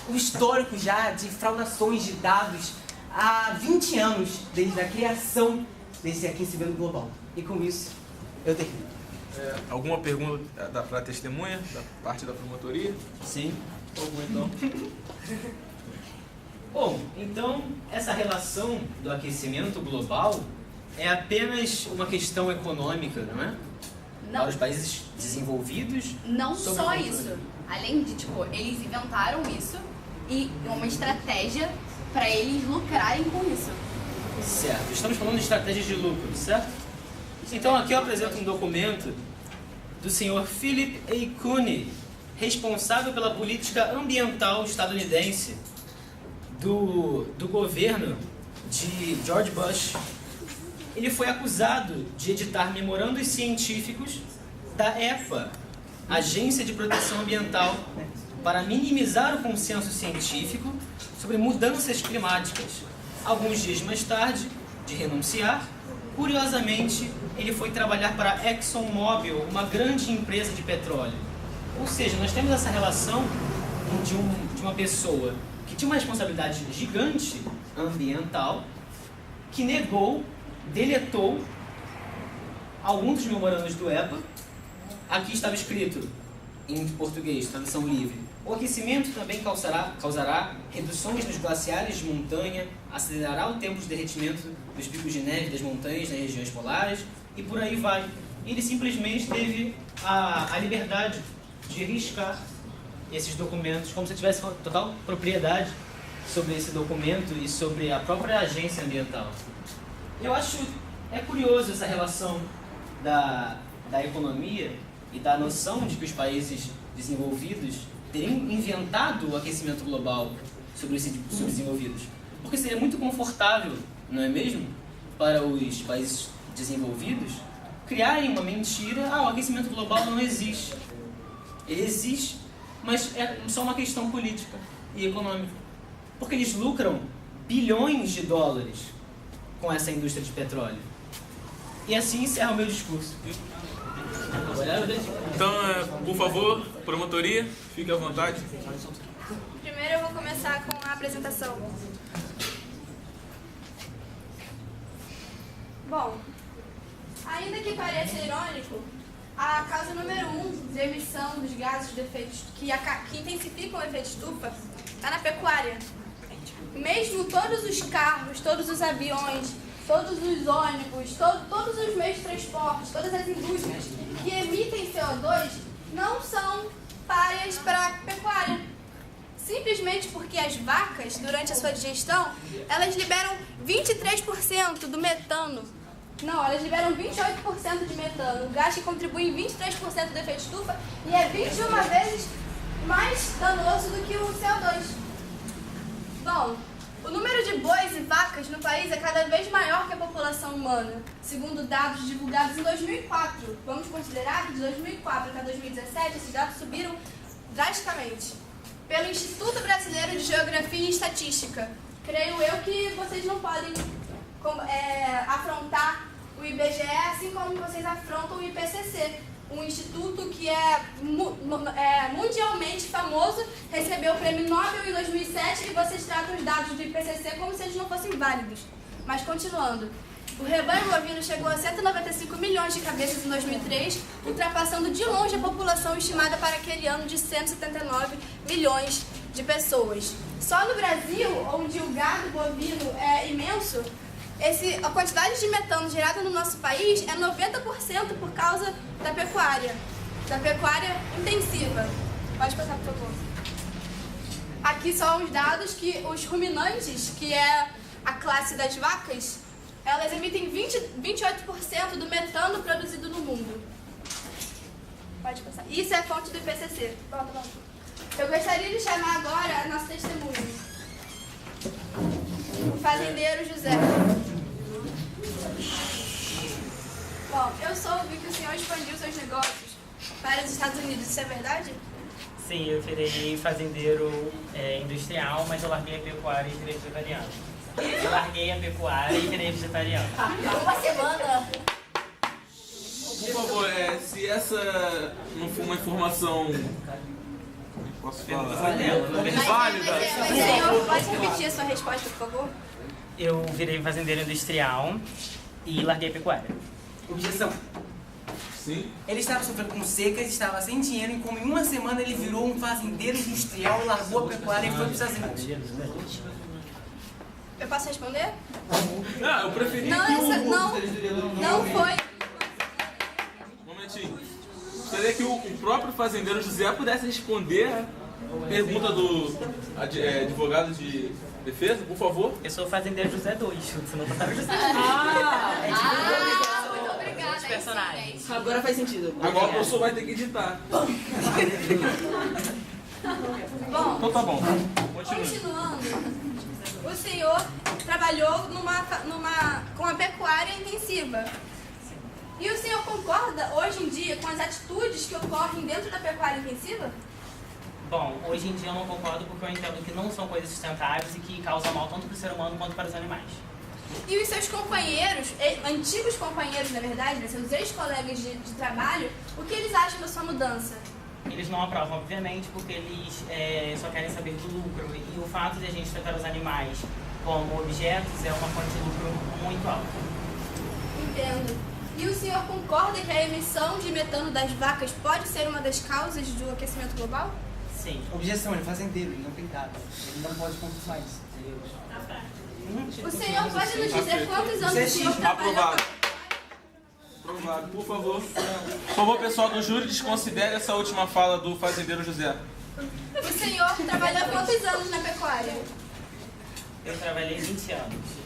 G: o histórico já de fraudações de dados há 20 anos desde a criação desse aquecimento global. E com isso, eu termino.
A: Alguma pergunta para a testemunha, da parte da promotoria?
F: Sim.
A: Algum então?
O: Bom, então essa relação do aquecimento global é apenas uma questão econômica, não é?
N: Não.
O: Para os países desenvolvidos.
N: Não
O: sob
N: só
O: controle.
N: isso. Além de, eles inventaram isso e uma estratégia para eles lucrarem com isso.
O: Certo. Estamos falando de estratégias de lucro, certo? Então aqui eu apresento um documento do senhor Philip A. Cooney, responsável pela política ambiental estadunidense do governo de George Bush. Ele foi acusado de editar memorandos científicos da EPA, Agência de Proteção Ambiental, para minimizar o consenso científico sobre mudanças climáticas. Alguns dias mais tarde de renunciar, curiosamente, ele foi trabalhar para a ExxonMobil, uma grande empresa de petróleo. Ou seja, nós temos essa relação de uma pessoa que tinha uma responsabilidade gigante ambiental, que deletou alguns dos memorandos do EPA. Aqui estava escrito, em português, tradução livre: o aquecimento também causará reduções nos glaciares de montanha, acelerará o tempo de derretimento dos picos de neve das montanhas nas regiões polares, e por aí vai. Ele simplesmente teve a liberdade de riscar esses documentos, como se tivesse total propriedade sobre esse documento e sobre a própria agência ambiental. Eu acho curioso essa relação da economia e da noção de que os países desenvolvidos teriam inventado o aquecimento global sobre os subdesenvolvidos. Porque seria muito confortável, não é mesmo, para os países
B: desenvolvidos criarem uma mentira: o aquecimento global não existe. Ele existe, mas é só uma questão política e econômica. Porque eles lucram bilhões de dólares com essa indústria de petróleo. E assim encerra o meu discurso.
A: Então, por favor, promotoria, fique à vontade.
H: Primeiro eu vou começar com a apresentação. Bom, ainda que pareça irônico, a causa número 1 de emissão dos gases de efeito que intensificam o efeito estufa está na pecuária. Mesmo todos os carros, todos os aviões, todos os ônibus, todos os meios de transporte, todas as indústrias que emitem CO2 não são párias para a pecuária. Simplesmente porque as vacas, durante a sua digestão, elas liberam 23% do metano. Não, elas liberam 28% de metano, o gás que contribui em 23% do efeito estufa e é 21 vezes mais danoso do que o CO2. Bom, o número de bois e vacas no país é cada vez maior que a população humana, segundo dados divulgados em 2004. Vamos considerar que de 2004 até 2017 esses dados subiram drasticamente. Pelo Instituto Brasileiro de Geografia e Estatística. Creio eu que vocês não podem afrontar o IBGE assim como vocês afrontam o IPCC. Um instituto que é mundialmente famoso, recebeu o prêmio Nobel em 2007 e vocês tratam os dados do IPCC como se eles não fossem válidos. Mas continuando. O rebanho bovino chegou a 195 milhões de cabeças em 2003, ultrapassando de longe a população estimada para aquele ano de 179 milhões de pessoas. Só no Brasil, onde o gado bovino é imenso, a quantidade de metano gerada no nosso país é 90% por causa da pecuária intensiva. Pode passar, por favor. Aqui são os dados que os ruminantes, que é a classe das vacas, elas emitem 28% do metano produzido no mundo. Pode passar. Isso é a fonte do IPCC. Eu gostaria de chamar agora a nossa testemunha. O fazendeiro José. Bom, eu soube que o senhor expandiu seus negócios para os Estados Unidos, isso é verdade?
I: Sim, eu virei fazendeiro industrial, mas eu larguei a pecuária e virei vegetariano. Eu larguei a pecuária e virei vegetariano.
H: Uma semana.
A: Por favor, se essa não for uma informação... Posso falar? Válida?
H: Mas senhor, pode repetir a sua resposta, por favor?
I: Eu virei fazendeiro industrial e larguei a pecuária.
G: Objeção.
A: Sim.
G: Ele estava sofrendo com secas, estava sem dinheiro e como em uma semana ele virou um fazendeiro industrial, largou a pecuária e foi para os Estados Unidos.
H: Eu posso responder?
A: Não, eu preferi
H: Não foi.
A: Um momentinho. Gostaria que o próprio fazendeiro José pudesse responder a pergunta do advogado de defesa, por favor.
I: Eu sou o fazendeiro José 2, senão eu tava José.
H: Muito obrigada.
G: Personagens. Agora faz sentido.
A: Agora o professor vai ter que editar.
H: Bom,
A: então tá bom. Continue.
H: Continuando. O senhor trabalhou com a pecuária intensiva. E o senhor concorda, hoje em dia, com as atitudes que ocorrem dentro da pecuária intensiva?
I: Bom, hoje em dia eu não concordo porque eu entendo que não são coisas sustentáveis e que causam mal tanto para o ser humano quanto para os animais.
H: E os seus companheiros, antigos companheiros, na verdade, né, seus ex-colegas de trabalho, o que eles acham da sua mudança?
I: Eles não aprovam, obviamente, porque eles só querem saber do lucro. E o fato de a gente tratar os animais como objetos é uma fonte de lucro muito alta.
H: Entendo. E o senhor concorda que a emissão de metano das vacas pode ser uma das causas do aquecimento global?
I: Sim.
C: Objeção, ele é fazendeiro, ele não tem dados. Ele não pode confirmar isso.
H: O senhor pode nos dizer quantos anos o senhor trabalhou?
A: Aprovado. Por favor, pessoal do júri, desconsidere essa última fala do fazendeiro José.
H: O senhor trabalhou quantos anos na pecuária?
I: Eu trabalhei 20 anos.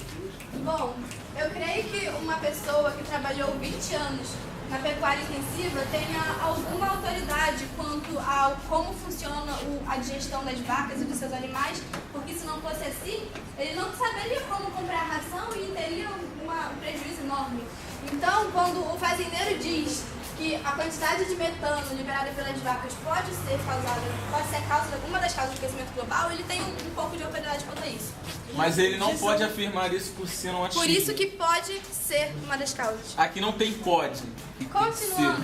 H: Bom, eu creio que uma pessoa que trabalhou 20 anos na pecuária intensiva tenha alguma autoridade quanto ao como funciona a digestão das vacas e dos seus animais, porque se não fosse assim, ele não saberia como comprar ração e teria um prejuízo enorme. Então, quando o fazendeiro diz que a quantidade de metano liberada pelas vacas pode ser a causa de alguma das causas do aquecimento global, ele tem um pouco de autoridade quanto a isso.
A: Mas ele não pode afirmar isso por ser um achismo.
H: Por isso que pode ser uma das causas.
A: Aqui não tem pode.
H: Continuando.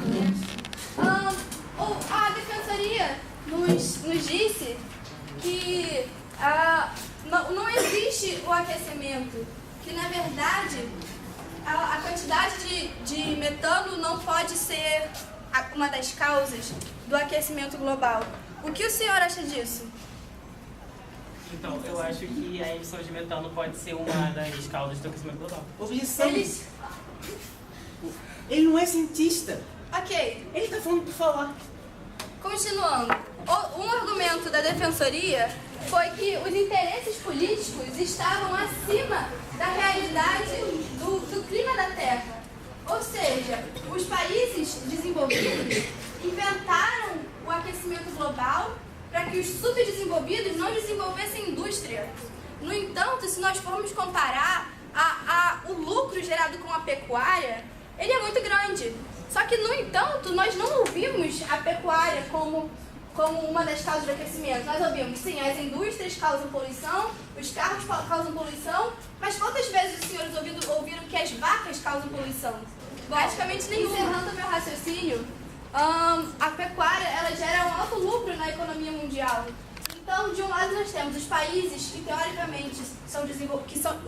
H: A defensoria nos disse que não existe o aquecimento, que na verdade a quantidade de metano não pode ser uma das causas do aquecimento global. O que o senhor acha disso?
I: Então, eu acho que a emissão de metano pode ser uma das causas do aquecimento global.
G: Objeção. Ele não é cientista.
H: Ok.
G: Ele tá falando por falar.
H: Continuando. Um argumento da defensoria foi que os interesses políticos estavam acima da realidade do clima da Terra. Ou seja, os países desenvolvidos inventaram o aquecimento global para que os subdesenvolvidos não desenvolvessem indústria. No entanto, se nós formos comparar o lucro gerado com a pecuária, ele é muito grande. Só que, no entanto, nós não ouvimos a pecuária como uma das causas do aquecimento. Nós ouvimos, sim, as indústrias causam poluição, os carros causam poluição, mas quantas vezes os senhores ouviram que as vacas causam poluição? Praticamente nenhuma. Encerrando o meu raciocínio, a pecuária ela gera um alto lucro na economia mundial. Então, de um lado nós temos os países que teoricamente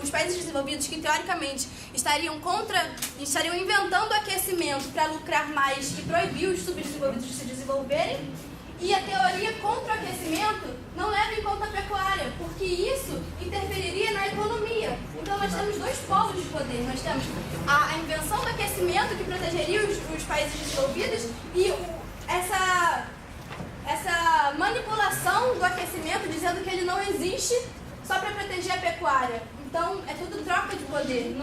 H: os países desenvolvidos que teoricamente estariam inventando aquecimento para lucrar mais e proibir os subdesenvolvidos de se desenvolverem. E a teoria contra o aquecimento não leva em conta a pecuária, porque isso interferiria na economia. Então nós temos dois polos de poder. Nós temos a invenção do aquecimento que protegeria os países desenvolvidos e essa manipulação do aquecimento dizendo que ele não existe só para proteger a pecuária. Então é tudo troca de poder.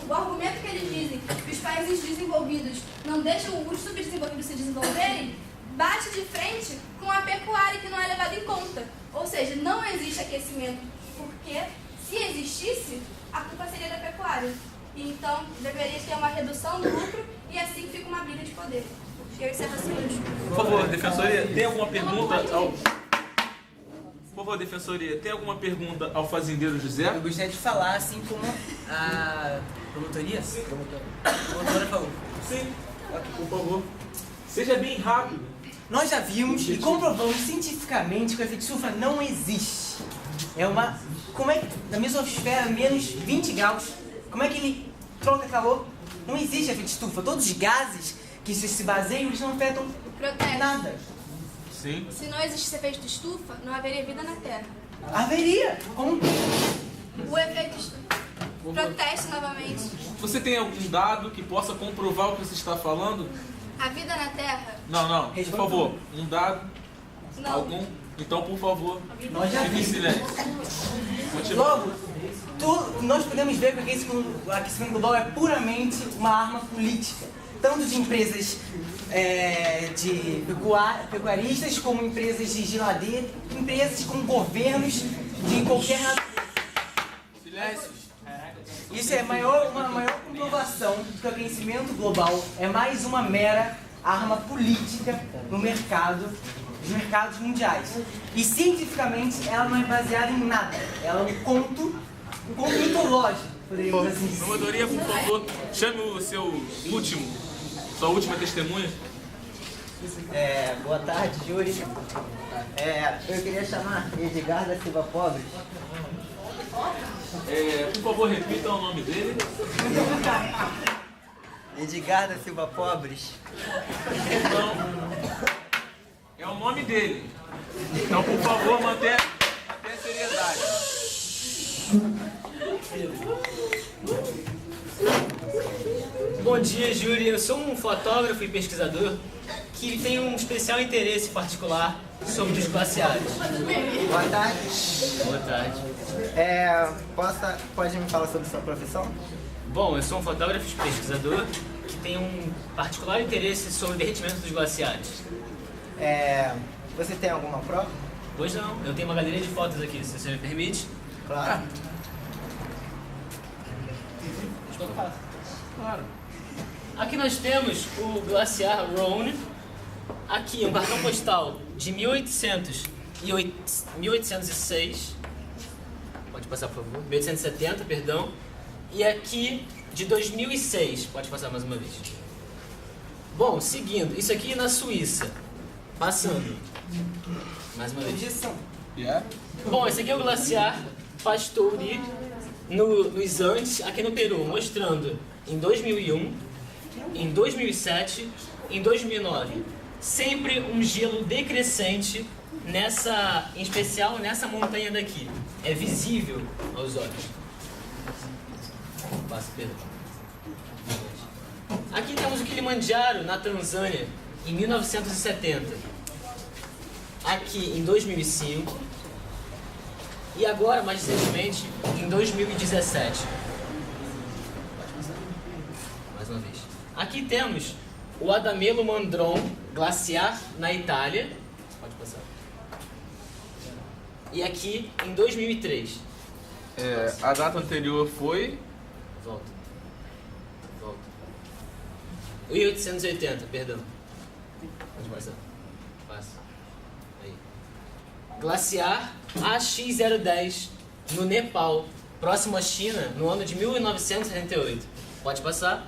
H: O argumento que eles dizem que os países desenvolvidos não deixam os subdesenvolvidos se desenvolverem bate de frente com a pecuária que não é levada em conta. Ou seja, não existe aquecimento, porque se existisse, a culpa seria da pecuária. Então, deveria ter uma redução do lucro e assim fica uma briga de poder. Eu encerro assim hoje.
A: Por favor, defensoria, tem alguma pergunta Por favor, defensoria, tem alguma pergunta ao fazendeiro José?
G: Eu gostaria de falar, assim como a promotoria. A promotora falou.
A: Sim, por favor. Seja bem rápido.
G: Nós já vimos e comprovamos cientificamente que o efeito estufa não existe. Como é que na mesosfera, menos 20 graus, como é que ele troca calor? Não existe efeito estufa. Todos os gases que se baseiam, eles não afetam nada.
A: Sim.
H: Se não existisse efeito de estufa, não haveria vida na Terra.
G: Haveria. Como?
H: O efeito estufa. Proteste novamente.
A: Você tem algum dado que possa comprovar o que você está falando?
H: A vida na Terra?
A: Não, por favor, um dado?
H: Não.
A: Algum? Então, por favor,
G: fique
A: em silêncio.
G: Logo, nós podemos ver que o aquecimento global é puramente uma arma política, tanto de empresas de pecuaristas, como empresas de geladeira, empresas como governos de qualquer nação.
A: Silêncio.
G: Isso é uma maior comprovação de que o aquecimento global é mais uma mera arma política no mercado, nos mercados mundiais. E cientificamente ela não é baseada em nada. Ela é um conto mitológico, poderíamos assim dizer.
A: Promotoria, por favor, chame o sua última testemunha.
P: Boa tarde, júri. Eu queria chamar Edgar da Silva Pobres.
A: Por favor, repita o nome dele.
P: Edgar da Silva Pobres.
A: É o nome dele. Então, por favor, mantenha a seriedade.
O: Bom dia, júri. Eu sou um fotógrafo e pesquisador que tem um especial interesse particular sobre os glaciares.
P: Boa tarde.
O: Boa tarde.
P: Pode me falar sobre sua profissão?
O: Bom, eu sou um fotógrafo e pesquisador que tem um particular interesse sobre o derretimento dos glaciares.
P: Você tem alguma prova?
O: Pois não, eu tenho uma galeria de fotos aqui, se você me permite.
P: Claro.
O: Estou ocupado.
A: Claro.
O: Aqui nós temos o glaciar Rhone. Aqui um cartão postal de 1806. Pode passar, por favor. 1870, perdão. E aqui de 2006. Pode passar mais uma vez. Bom, seguindo. Isso aqui na Suíça. Passando. Mais uma vez. Bom, esse aqui é o glaciar Pastoury nos Andes, aqui no Peru, mostrando em 2001, em 2007, em 2009, sempre um gelo decrescente em especial nessa montanha daqui. É visível aos olhos. Passa, perdão. Aqui temos o Kilimanjaro, na Tanzânia, em 1970. Aqui em 2005. E agora, mais recentemente, em 2017. Pode passar. Mais uma vez. Aqui temos o Adamello Mandron glaciar na Itália. Pode passar. E aqui em 2003.
A: A data anterior foi...
O: Volta. 1880, perdão. Pode passar. Passa. Aí. Glaciar AX010 no Nepal, próximo à China, no ano de 1978. Pode passar.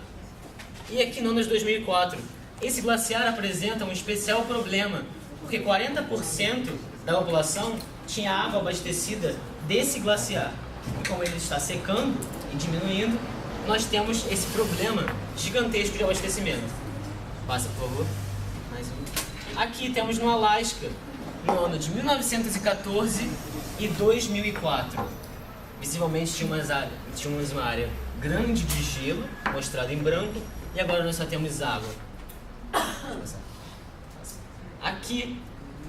O: E aqui no ano de 2004. Esse glaciar apresenta um especial problema, porque 40% da população tinha água abastecida desse glaciar. E como ele está secando e diminuindo, nós temos esse problema gigantesco de abastecimento. Passa, por favor. Mais um. Aqui temos no Alasca, no ano de 1914 e 2004. Visivelmente tínhamos uma área grande de gelo, mostrada em branco, e agora nós só temos água. Aqui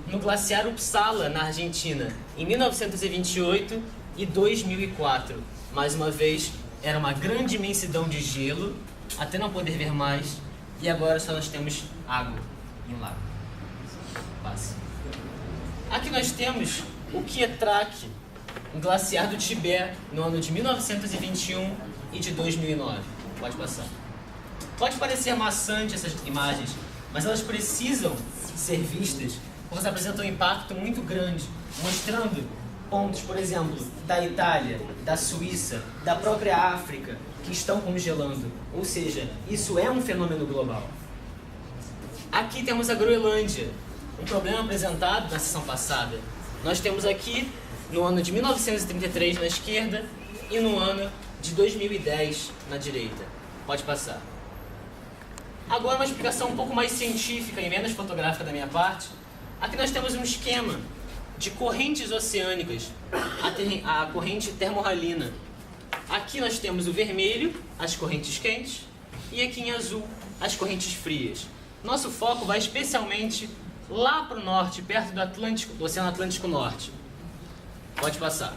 O: no glaciar Uppsala, na Argentina, em 1928 e 2004. Mais uma vez, era uma grande imensidão de gelo, até não poder ver mais, e agora só nós temos água e um lago. Passa. Aqui nós temos o Kietrak, um glaciar do Tibete, no ano de 1921 e de 2009. Pode passar. Pode parecer maçante essas imagens, mas elas precisam ser vistas, porque elas apresentam um impacto muito grande, mostrando pontos, por exemplo, da Itália, da Suíça, da própria África, que estão congelando. Ou seja, isso é um fenômeno global. Aqui temos a Groenlândia, um problema apresentado na sessão passada. Nós temos aqui, no ano de 1933 na esquerda e no ano de 2010 na direita. Pode passar. Agora uma explicação um pouco mais científica e menos fotográfica da minha parte. Aqui nós temos um esquema de correntes oceânicas, a corrente termorralina. Aqui nós temos o vermelho, as correntes quentes, e aqui em azul, as correntes frias. Nosso foco vai especialmente lá para o norte, perto do Oceano Atlântico Norte. Pode passar.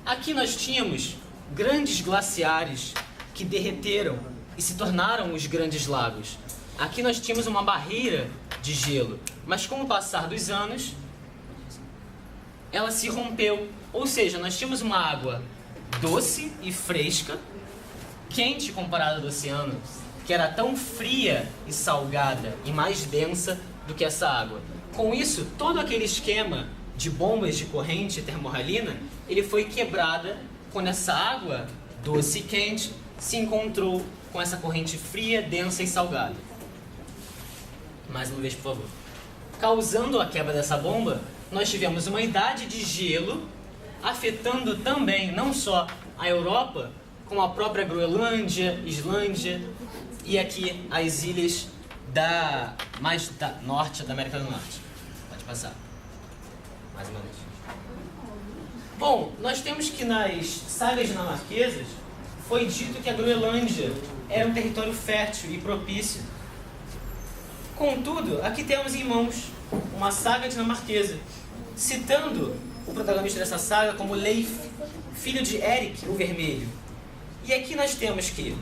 O: Aqui nós tínhamos grandes glaciares que derreteram e se tornaram os grandes lagos. Aqui nós tínhamos uma barreira de gelo, mas com o passar dos anos, ela se rompeu. Ou seja, nós tínhamos uma água doce e fresca, quente comparada ao oceano, que era tão fria e salgada e mais densa do que essa água. Com isso, todo aquele esquema de bombas de corrente termorralina, ele foi quebrada quando essa água doce e quente se encontrou com essa corrente fria, densa e salgada. Mais uma vez, por favor. Causando a quebra dessa bomba, nós tivemos uma idade de gelo, afetando também não só a Europa, como a própria Groenlândia, Islândia e aqui as ilhas mais da norte, da América do Norte. Pode passar. Mais uma vez. Bom, nós temos que nas sagas dinamarquesas foi dito que a Groenlândia era um território fértil e propício. Contudo, aqui temos em mãos uma saga dinamarquesa, citando o protagonista dessa saga como Leif, filho de Erik o Vermelho. E aqui nós temos que,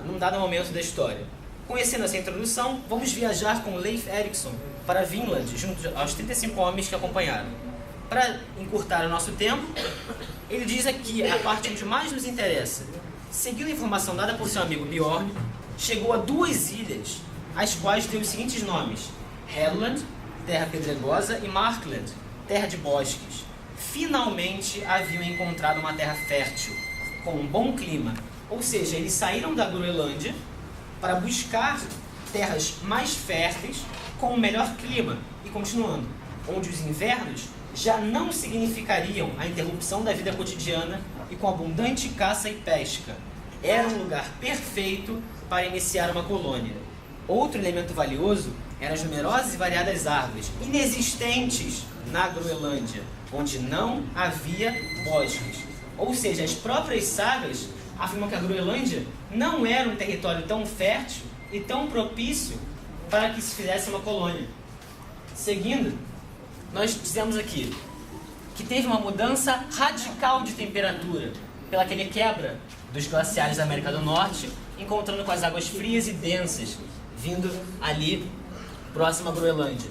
O: num dado momento da história, conhecendo essa introdução, vamos viajar com Leif Erikson para Vinland, junto aos 35 homens que acompanharam. Para encurtar o nosso tempo, ele diz aqui a parte onde mais nos interessa. seguindo a informação dada por seu amigo Bjorn, chegou a 2 ilhas, as quais têm os seguintes nomes: Helluland, terra pedregosa, e Markland, terra de bosques. Finalmente haviam encontrado uma terra fértil, com um bom clima. Ou seja, eles saíram da Groenlândia para buscar terras mais férteis com um melhor clima. E continuando, onde os invernos já não significariam a interrupção da vida cotidiana e com abundante caça e pesca. Era um lugar perfeito para iniciar uma colônia. Outro elemento valioso eram as numerosas e variadas árvores, inexistentes na Groenlândia, onde não havia bosques. Ou seja, as próprias sagas afirmam que a Groenlândia não era um território tão fértil e tão propício para que se fizesse uma colônia. Seguindo, nós dizemos aqui que teve uma mudança radical de temperatura pela aquele quebra dos glaciares da América do Norte, encontrando com as águas frias e densas, vindo ali próximo à Groenlândia.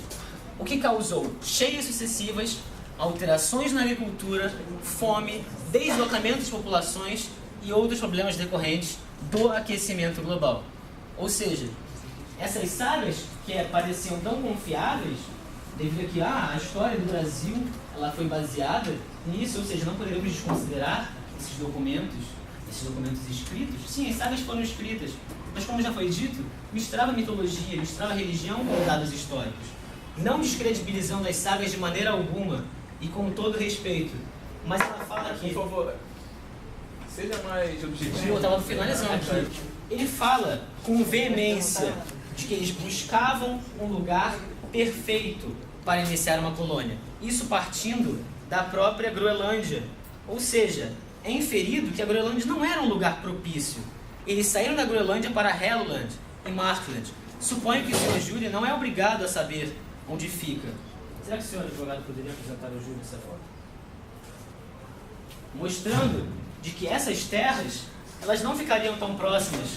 O: O que causou cheias sucessivas, alterações na agricultura, fome, deslocamento de populações e outros problemas decorrentes do aquecimento global. Ou seja, essas sagas que pareciam tão confiáveis, devido a que a história do Brasil ela foi baseada nisso, ou seja, não poderíamos desconsiderar esses documentos escritos. Sim, as sagas foram escritas, mas como já foi dito, misturava mitologia, misturava religião com dados históricos, não descredibilizando as sagas de maneira alguma e com todo respeito. Mas ela fala aqui...
A: Por favor, seja mais objetivo.
O: Eu estava finalizando aqui. Ele fala com veemência de que eles buscavam um lugar perfeito para iniciar uma colônia. Isso partindo da própria Groenlândia. Ou seja, é inferido que a Groenlândia não era um lugar propício. Eles saíram da Groenlândia para Helluland e Markland. Suponho que o Sr. Júlio não é obrigado a saber onde fica. Será que o senhor advogado poderia apresentar ao Júlio essa foto? Mostrando de que essas terras elas não ficariam tão próximas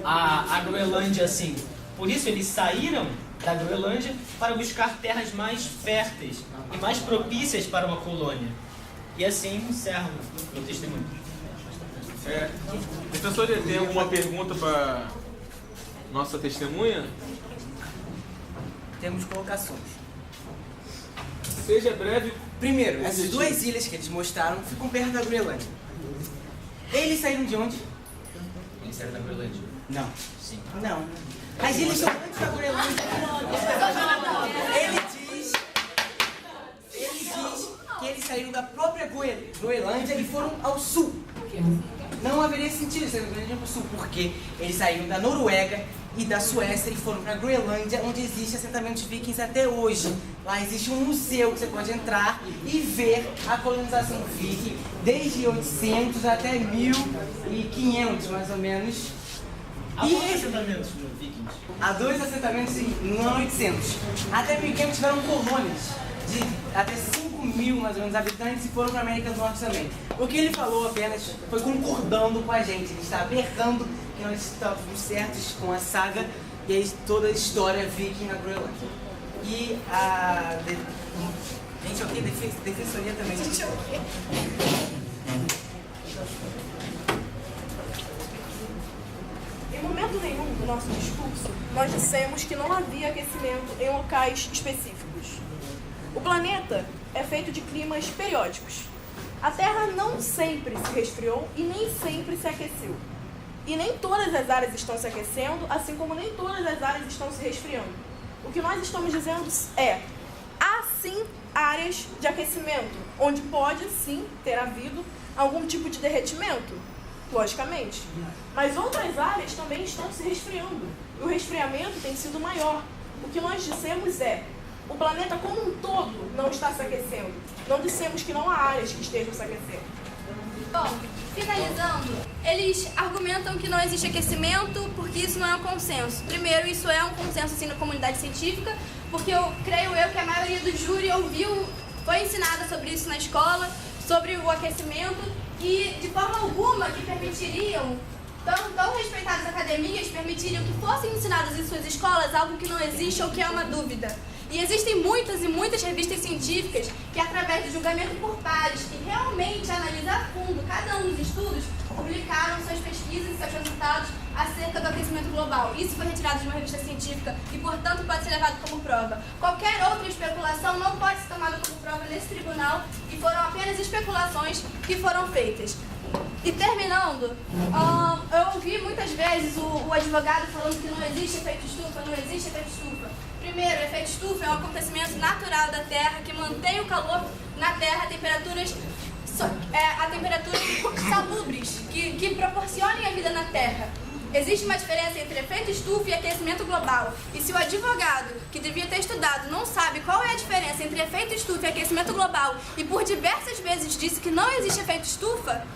O: à Groenlândia assim. Por isso eles saíram da Groenlândia para buscar terras mais férteis e mais propícias para uma colônia. E assim encerro meu testemunho.
A: Professor, tem alguma pergunta para nossa testemunha?
G: Temos colocações.
A: Seja breve.
G: Primeiro, essas 2 ilhas que eles mostraram ficam perto da Groenlândia. Eles saíram de onde?
O: Eles saíram da Groenlândia?
G: Não.
O: Sim.
G: Não. As ilhas estão antes da Groenlândia. Ele diz que eles saíram da própria Groenlândia e foram ao sul. Não haveria sentido sair da Groenlândia para o sul, porque eles saíram da Noruega e da Suécia e foram para a Groenlândia, onde existe assentamentos vikings até hoje. Lá existe um museu que você pode entrar e ver a colonização viking desde 800 até 1500, mais ou menos.
O: Há quantos assentamentos vikings?
G: Há 2 assentamentos no ano 800. Até 1500 tiveram colônias de até 5.000, mais ou menos, habitantes e foram para a América do Norte também. O que ele falou apenas foi concordando com a gente. Ele estava berrando que nós estávamos certos com a saga e toda a história viking na Groenlândia. E a... Gente, ok? Defensoria também. Gente, ok?
E: Em momento nenhum do nosso discurso, nós dissemos que não havia aquecimento em locais específicos. O planeta é feito de climas periódicos. A Terra não sempre se resfriou e nem sempre se aqueceu. E nem todas as áreas estão se aquecendo, assim como nem todas as áreas estão se resfriando. O que nós estamos dizendo é, há sim áreas de aquecimento, onde pode sim ter havido algum tipo de derretimento, logicamente. Mas outras áreas também estão se resfriando. E o resfriamento tem sido maior. O que nós dissemos é, o planeta como um todo não está se aquecendo. Não dissemos que não há áreas que estejam se aquecendo.
L: Bom, finalizando, eles argumentam que não existe aquecimento porque isso não é um consenso. Primeiro, isso é um consenso assim, na comunidade científica, porque creio eu que a maioria do júri foi ensinada sobre isso na escola, sobre o aquecimento, e de forma alguma que permitiriam, tão respeitadas academias, permitiriam que fossem ensinadas em suas escolas algo que não existe ou que é uma dúvida.
H: E existem muitas e muitas revistas científicas que, através de julgamento por pares, que realmente analisam a fundo cada um dos estudos, publicaram suas pesquisas e seus resultados acerca do aquecimento global. Isso foi retirado de uma revista científica e, portanto, pode ser levado como prova. Qualquer outra especulação não pode ser tomada como prova nesse tribunal e foram apenas especulações que foram feitas. E terminando, eu ouvi muitas vezes o advogado falando que não existe efeito estufa, não existe efeito estufa. Primeiro, o efeito estufa é um acontecimento natural da Terra que mantém o calor na Terra a temperaturas salubres, que proporcionem a vida na Terra. Existe uma diferença entre efeito estufa e aquecimento global. E se o advogado, que devia ter estudado, não sabe qual é a diferença entre efeito estufa e aquecimento global e por diversas vezes disse que não existe efeito estufa,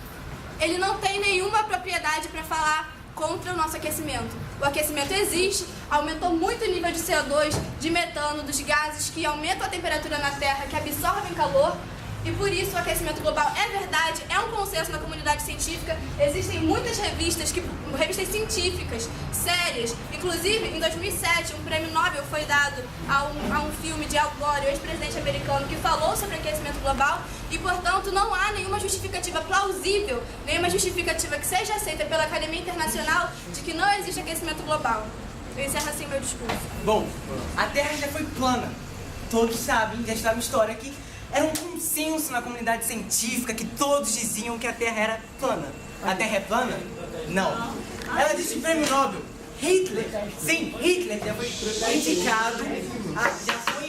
H: ele não tem nenhuma propriedade para falar contra o nosso aquecimento. O aquecimento existe, aumentou muito o nível de CO2, de metano, dos gases que aumentam a temperatura na Terra, que absorvem calor. E por isso o aquecimento global é verdade, é um consenso na comunidade científica. Existem muitas revistas científicas, sérias. Inclusive, em 2007, um prêmio Nobel foi dado a um filme de Al Gore, o ex-presidente americano, que falou sobre aquecimento global. E, portanto, não há nenhuma justificativa plausível, nenhuma justificativa que seja aceita pela Academia Internacional de que não existe aquecimento global. Eu encerro assim meu discurso.
G: Bom, a Terra já foi plana. Todos sabem, já está uma história que era um consenso na comunidade científica que todos diziam que a Terra era plana. A Terra é plana? Não. Ela disse o prêmio Nobel. Hitler, sim, Hitler já foi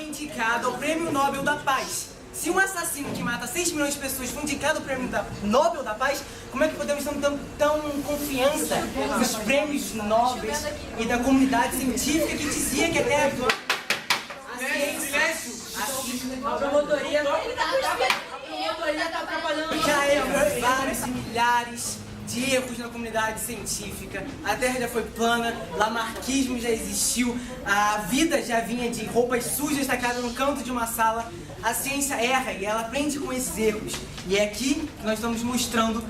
G: indicado ao prêmio Nobel da Paz. Se um assassino que mata 6 milhões de pessoas foi indicado ao prêmio Nobel da Paz, como é que podemos ter tão confiança nos prêmios Nobel e da comunidade científica que dizia que a Terra é plana? A promotoria tá atrapalhando. Já houve vários e milhares de erros na comunidade científica. A Terra já foi plana, lamarquismo já existiu, a vida já vinha de roupas sujas tacadas no canto de uma sala. A ciência erra e ela aprende com esses erros. E é aqui que nós estamos mostrando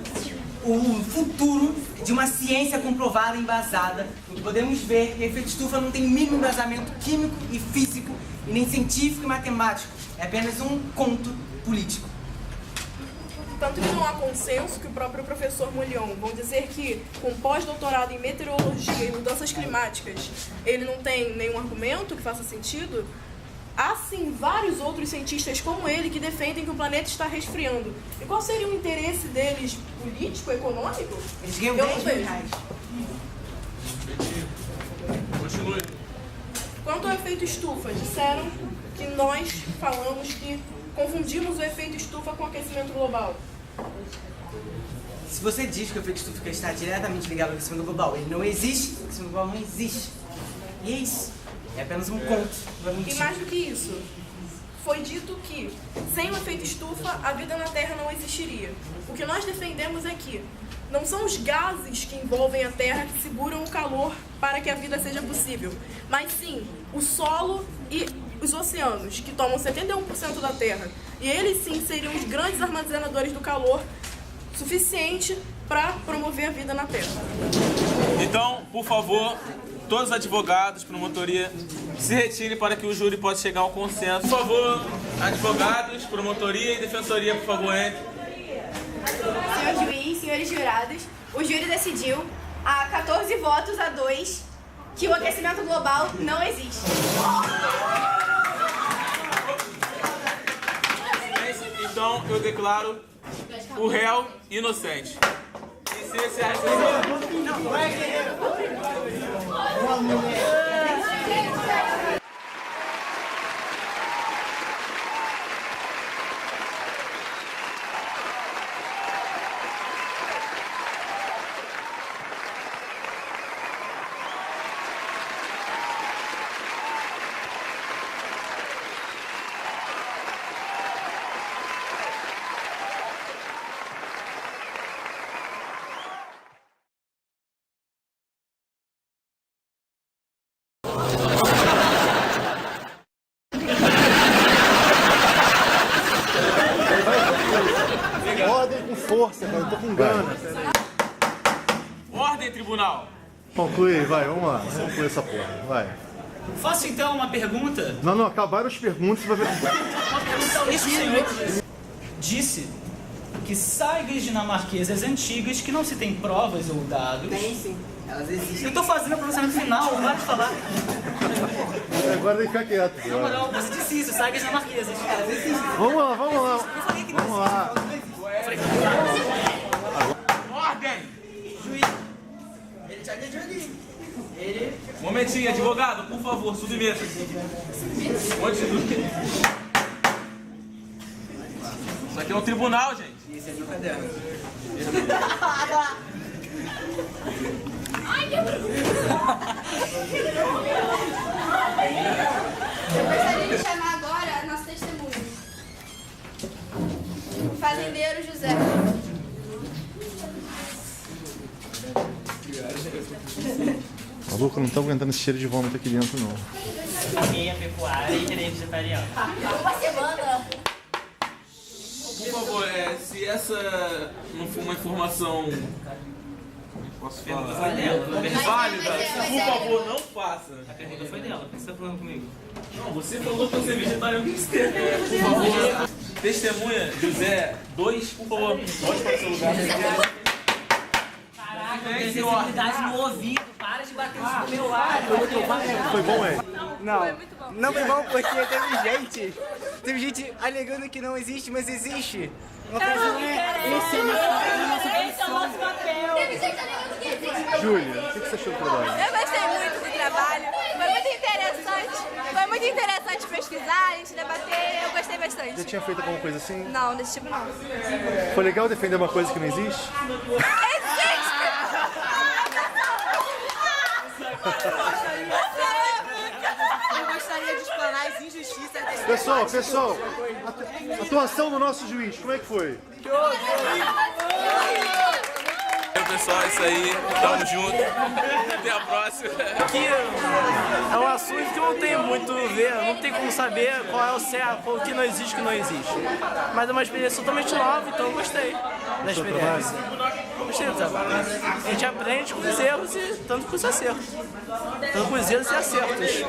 G: o futuro de uma ciência comprovada, embasada. O que podemos ver que o efeito estufa não tem o mínimo embasamento químico e físico, e nem científico e matemático. É apenas um conto político.
E: Tanto que não há consenso que o próprio professor Mullion vão dizer que, com pós-doutorado em meteorologia e mudanças climáticas, ele não tem nenhum argumento que faça sentido. Há sim vários outros cientistas como ele que defendem que o planeta está resfriando. E qual seria o interesse deles político, econômico?
G: Eles ganham 10 mil reais.
A: Continue.
E: Quanto ao efeito estufa, disseram que nós falamos que confundimos o efeito estufa com o aquecimento global.
G: Se você diz que o efeito estufa está diretamente ligado ao aquecimento global, ele não existe, o aquecimento global não existe. E é isso. É apenas um conto.
E: E mais do que isso, foi dito que sem o efeito estufa, a vida na Terra não existiria. O que nós defendemos é que não são os gases que envolvem a Terra que seguram o calor para que a vida seja possível, mas sim o solo e os oceanos, que tomam 71% da Terra. E eles sim seriam os grandes armazenadores do calor suficiente para promover a vida na Terra.
A: Então, por favor, todos os advogados, promotoria, se retirem para que o júri possa chegar a um consenso. Por favor, advogados, promotoria e defensoria, por favor, entre.
H: Senhor juiz, senhores jurados, o júri decidiu, a 14 votos a 2, que o aquecimento global não existe.
A: Então, eu declaro o réu inocente. E se esse
M: Ordem com força, cara. Eu tô com gana.
A: Ordem, tribunal.
M: Conclui, vai, vamos lá. Vamos concluir essa porra. Vai.
B: Faço então uma pergunta.
M: Não, acabaram as perguntas. Vai ver.
B: Esse senhor disse que saigas dinamarquesas antigas que não se tem provas ou dados.
G: Tem sim, elas existem.
B: Eu tô fazendo o pronunciamento final, para de falar.
M: Agora tem que ficar quieto.
B: Na moral, você disse isso, saigas dinamarquesas. Elas existem.
M: Vamos lá. Vamos lá.
A: Ordem!
G: Juiz, ele te agrediu ali. Ele...
A: Momentinho, advogado, por favor, submeta-se. Continue. Isso aqui é um tribunal, gente.
G: Esse é meu caderno.
H: Eu gostaria de chamar agora a nossa testemunha. O fazendeiro José.
M: Maluco, eu não tô aguentando esse cheiro de vômito aqui dentro, não.
I: Amei a pecuária e direito vegetariano.
L: Uma semana.
A: Por favor, se essa não for uma informação... Posso falar?
I: Foi dela.
A: Válida, por favor, não faça.
I: A pergunta foi dela. Por que você tá falando comigo?
A: Não, você falou que você é vegetariano. Por favor, testemunha José 2, por favor, volte para o seu lugar.
I: Caraca, eu tenho sensibilidade no ouvido. Para de bater isso no meu lado.
M: Foi bom,
C: Não foi bom porque teve gente alegando que não existe, mas existe. Uma coisa não é.
L: Esse é o nosso papel.
H: Teve gente alegando que existe, mas
M: Júlia, o que você achou do trabalho?
H: eu gostei muito do trabalho. Foi muito interessante. Foi muito interessante pesquisar, a gente debater. Eu gostei bastante.
M: Já tinha feito alguma coisa assim?
H: Não, desse tipo não.
M: Foi legal defender uma coisa que não existe?
G: Eu gostaria de explanar as injustiças.
M: Pessoal, atuação do nosso juiz, como é que foi?
A: Pessoal, é isso aí. Tamo junto. Até a próxima.
Q: Aqui é um assunto que não tem muito a ver, não tem como saber qual é o certo, o que não existe e o que não existe. Mas é uma experiência totalmente nova, então eu gostei da experiência. Gostei do trabalho. A gente aprende com os erros e tanto com os acertos. Tanto com os erros e acertos.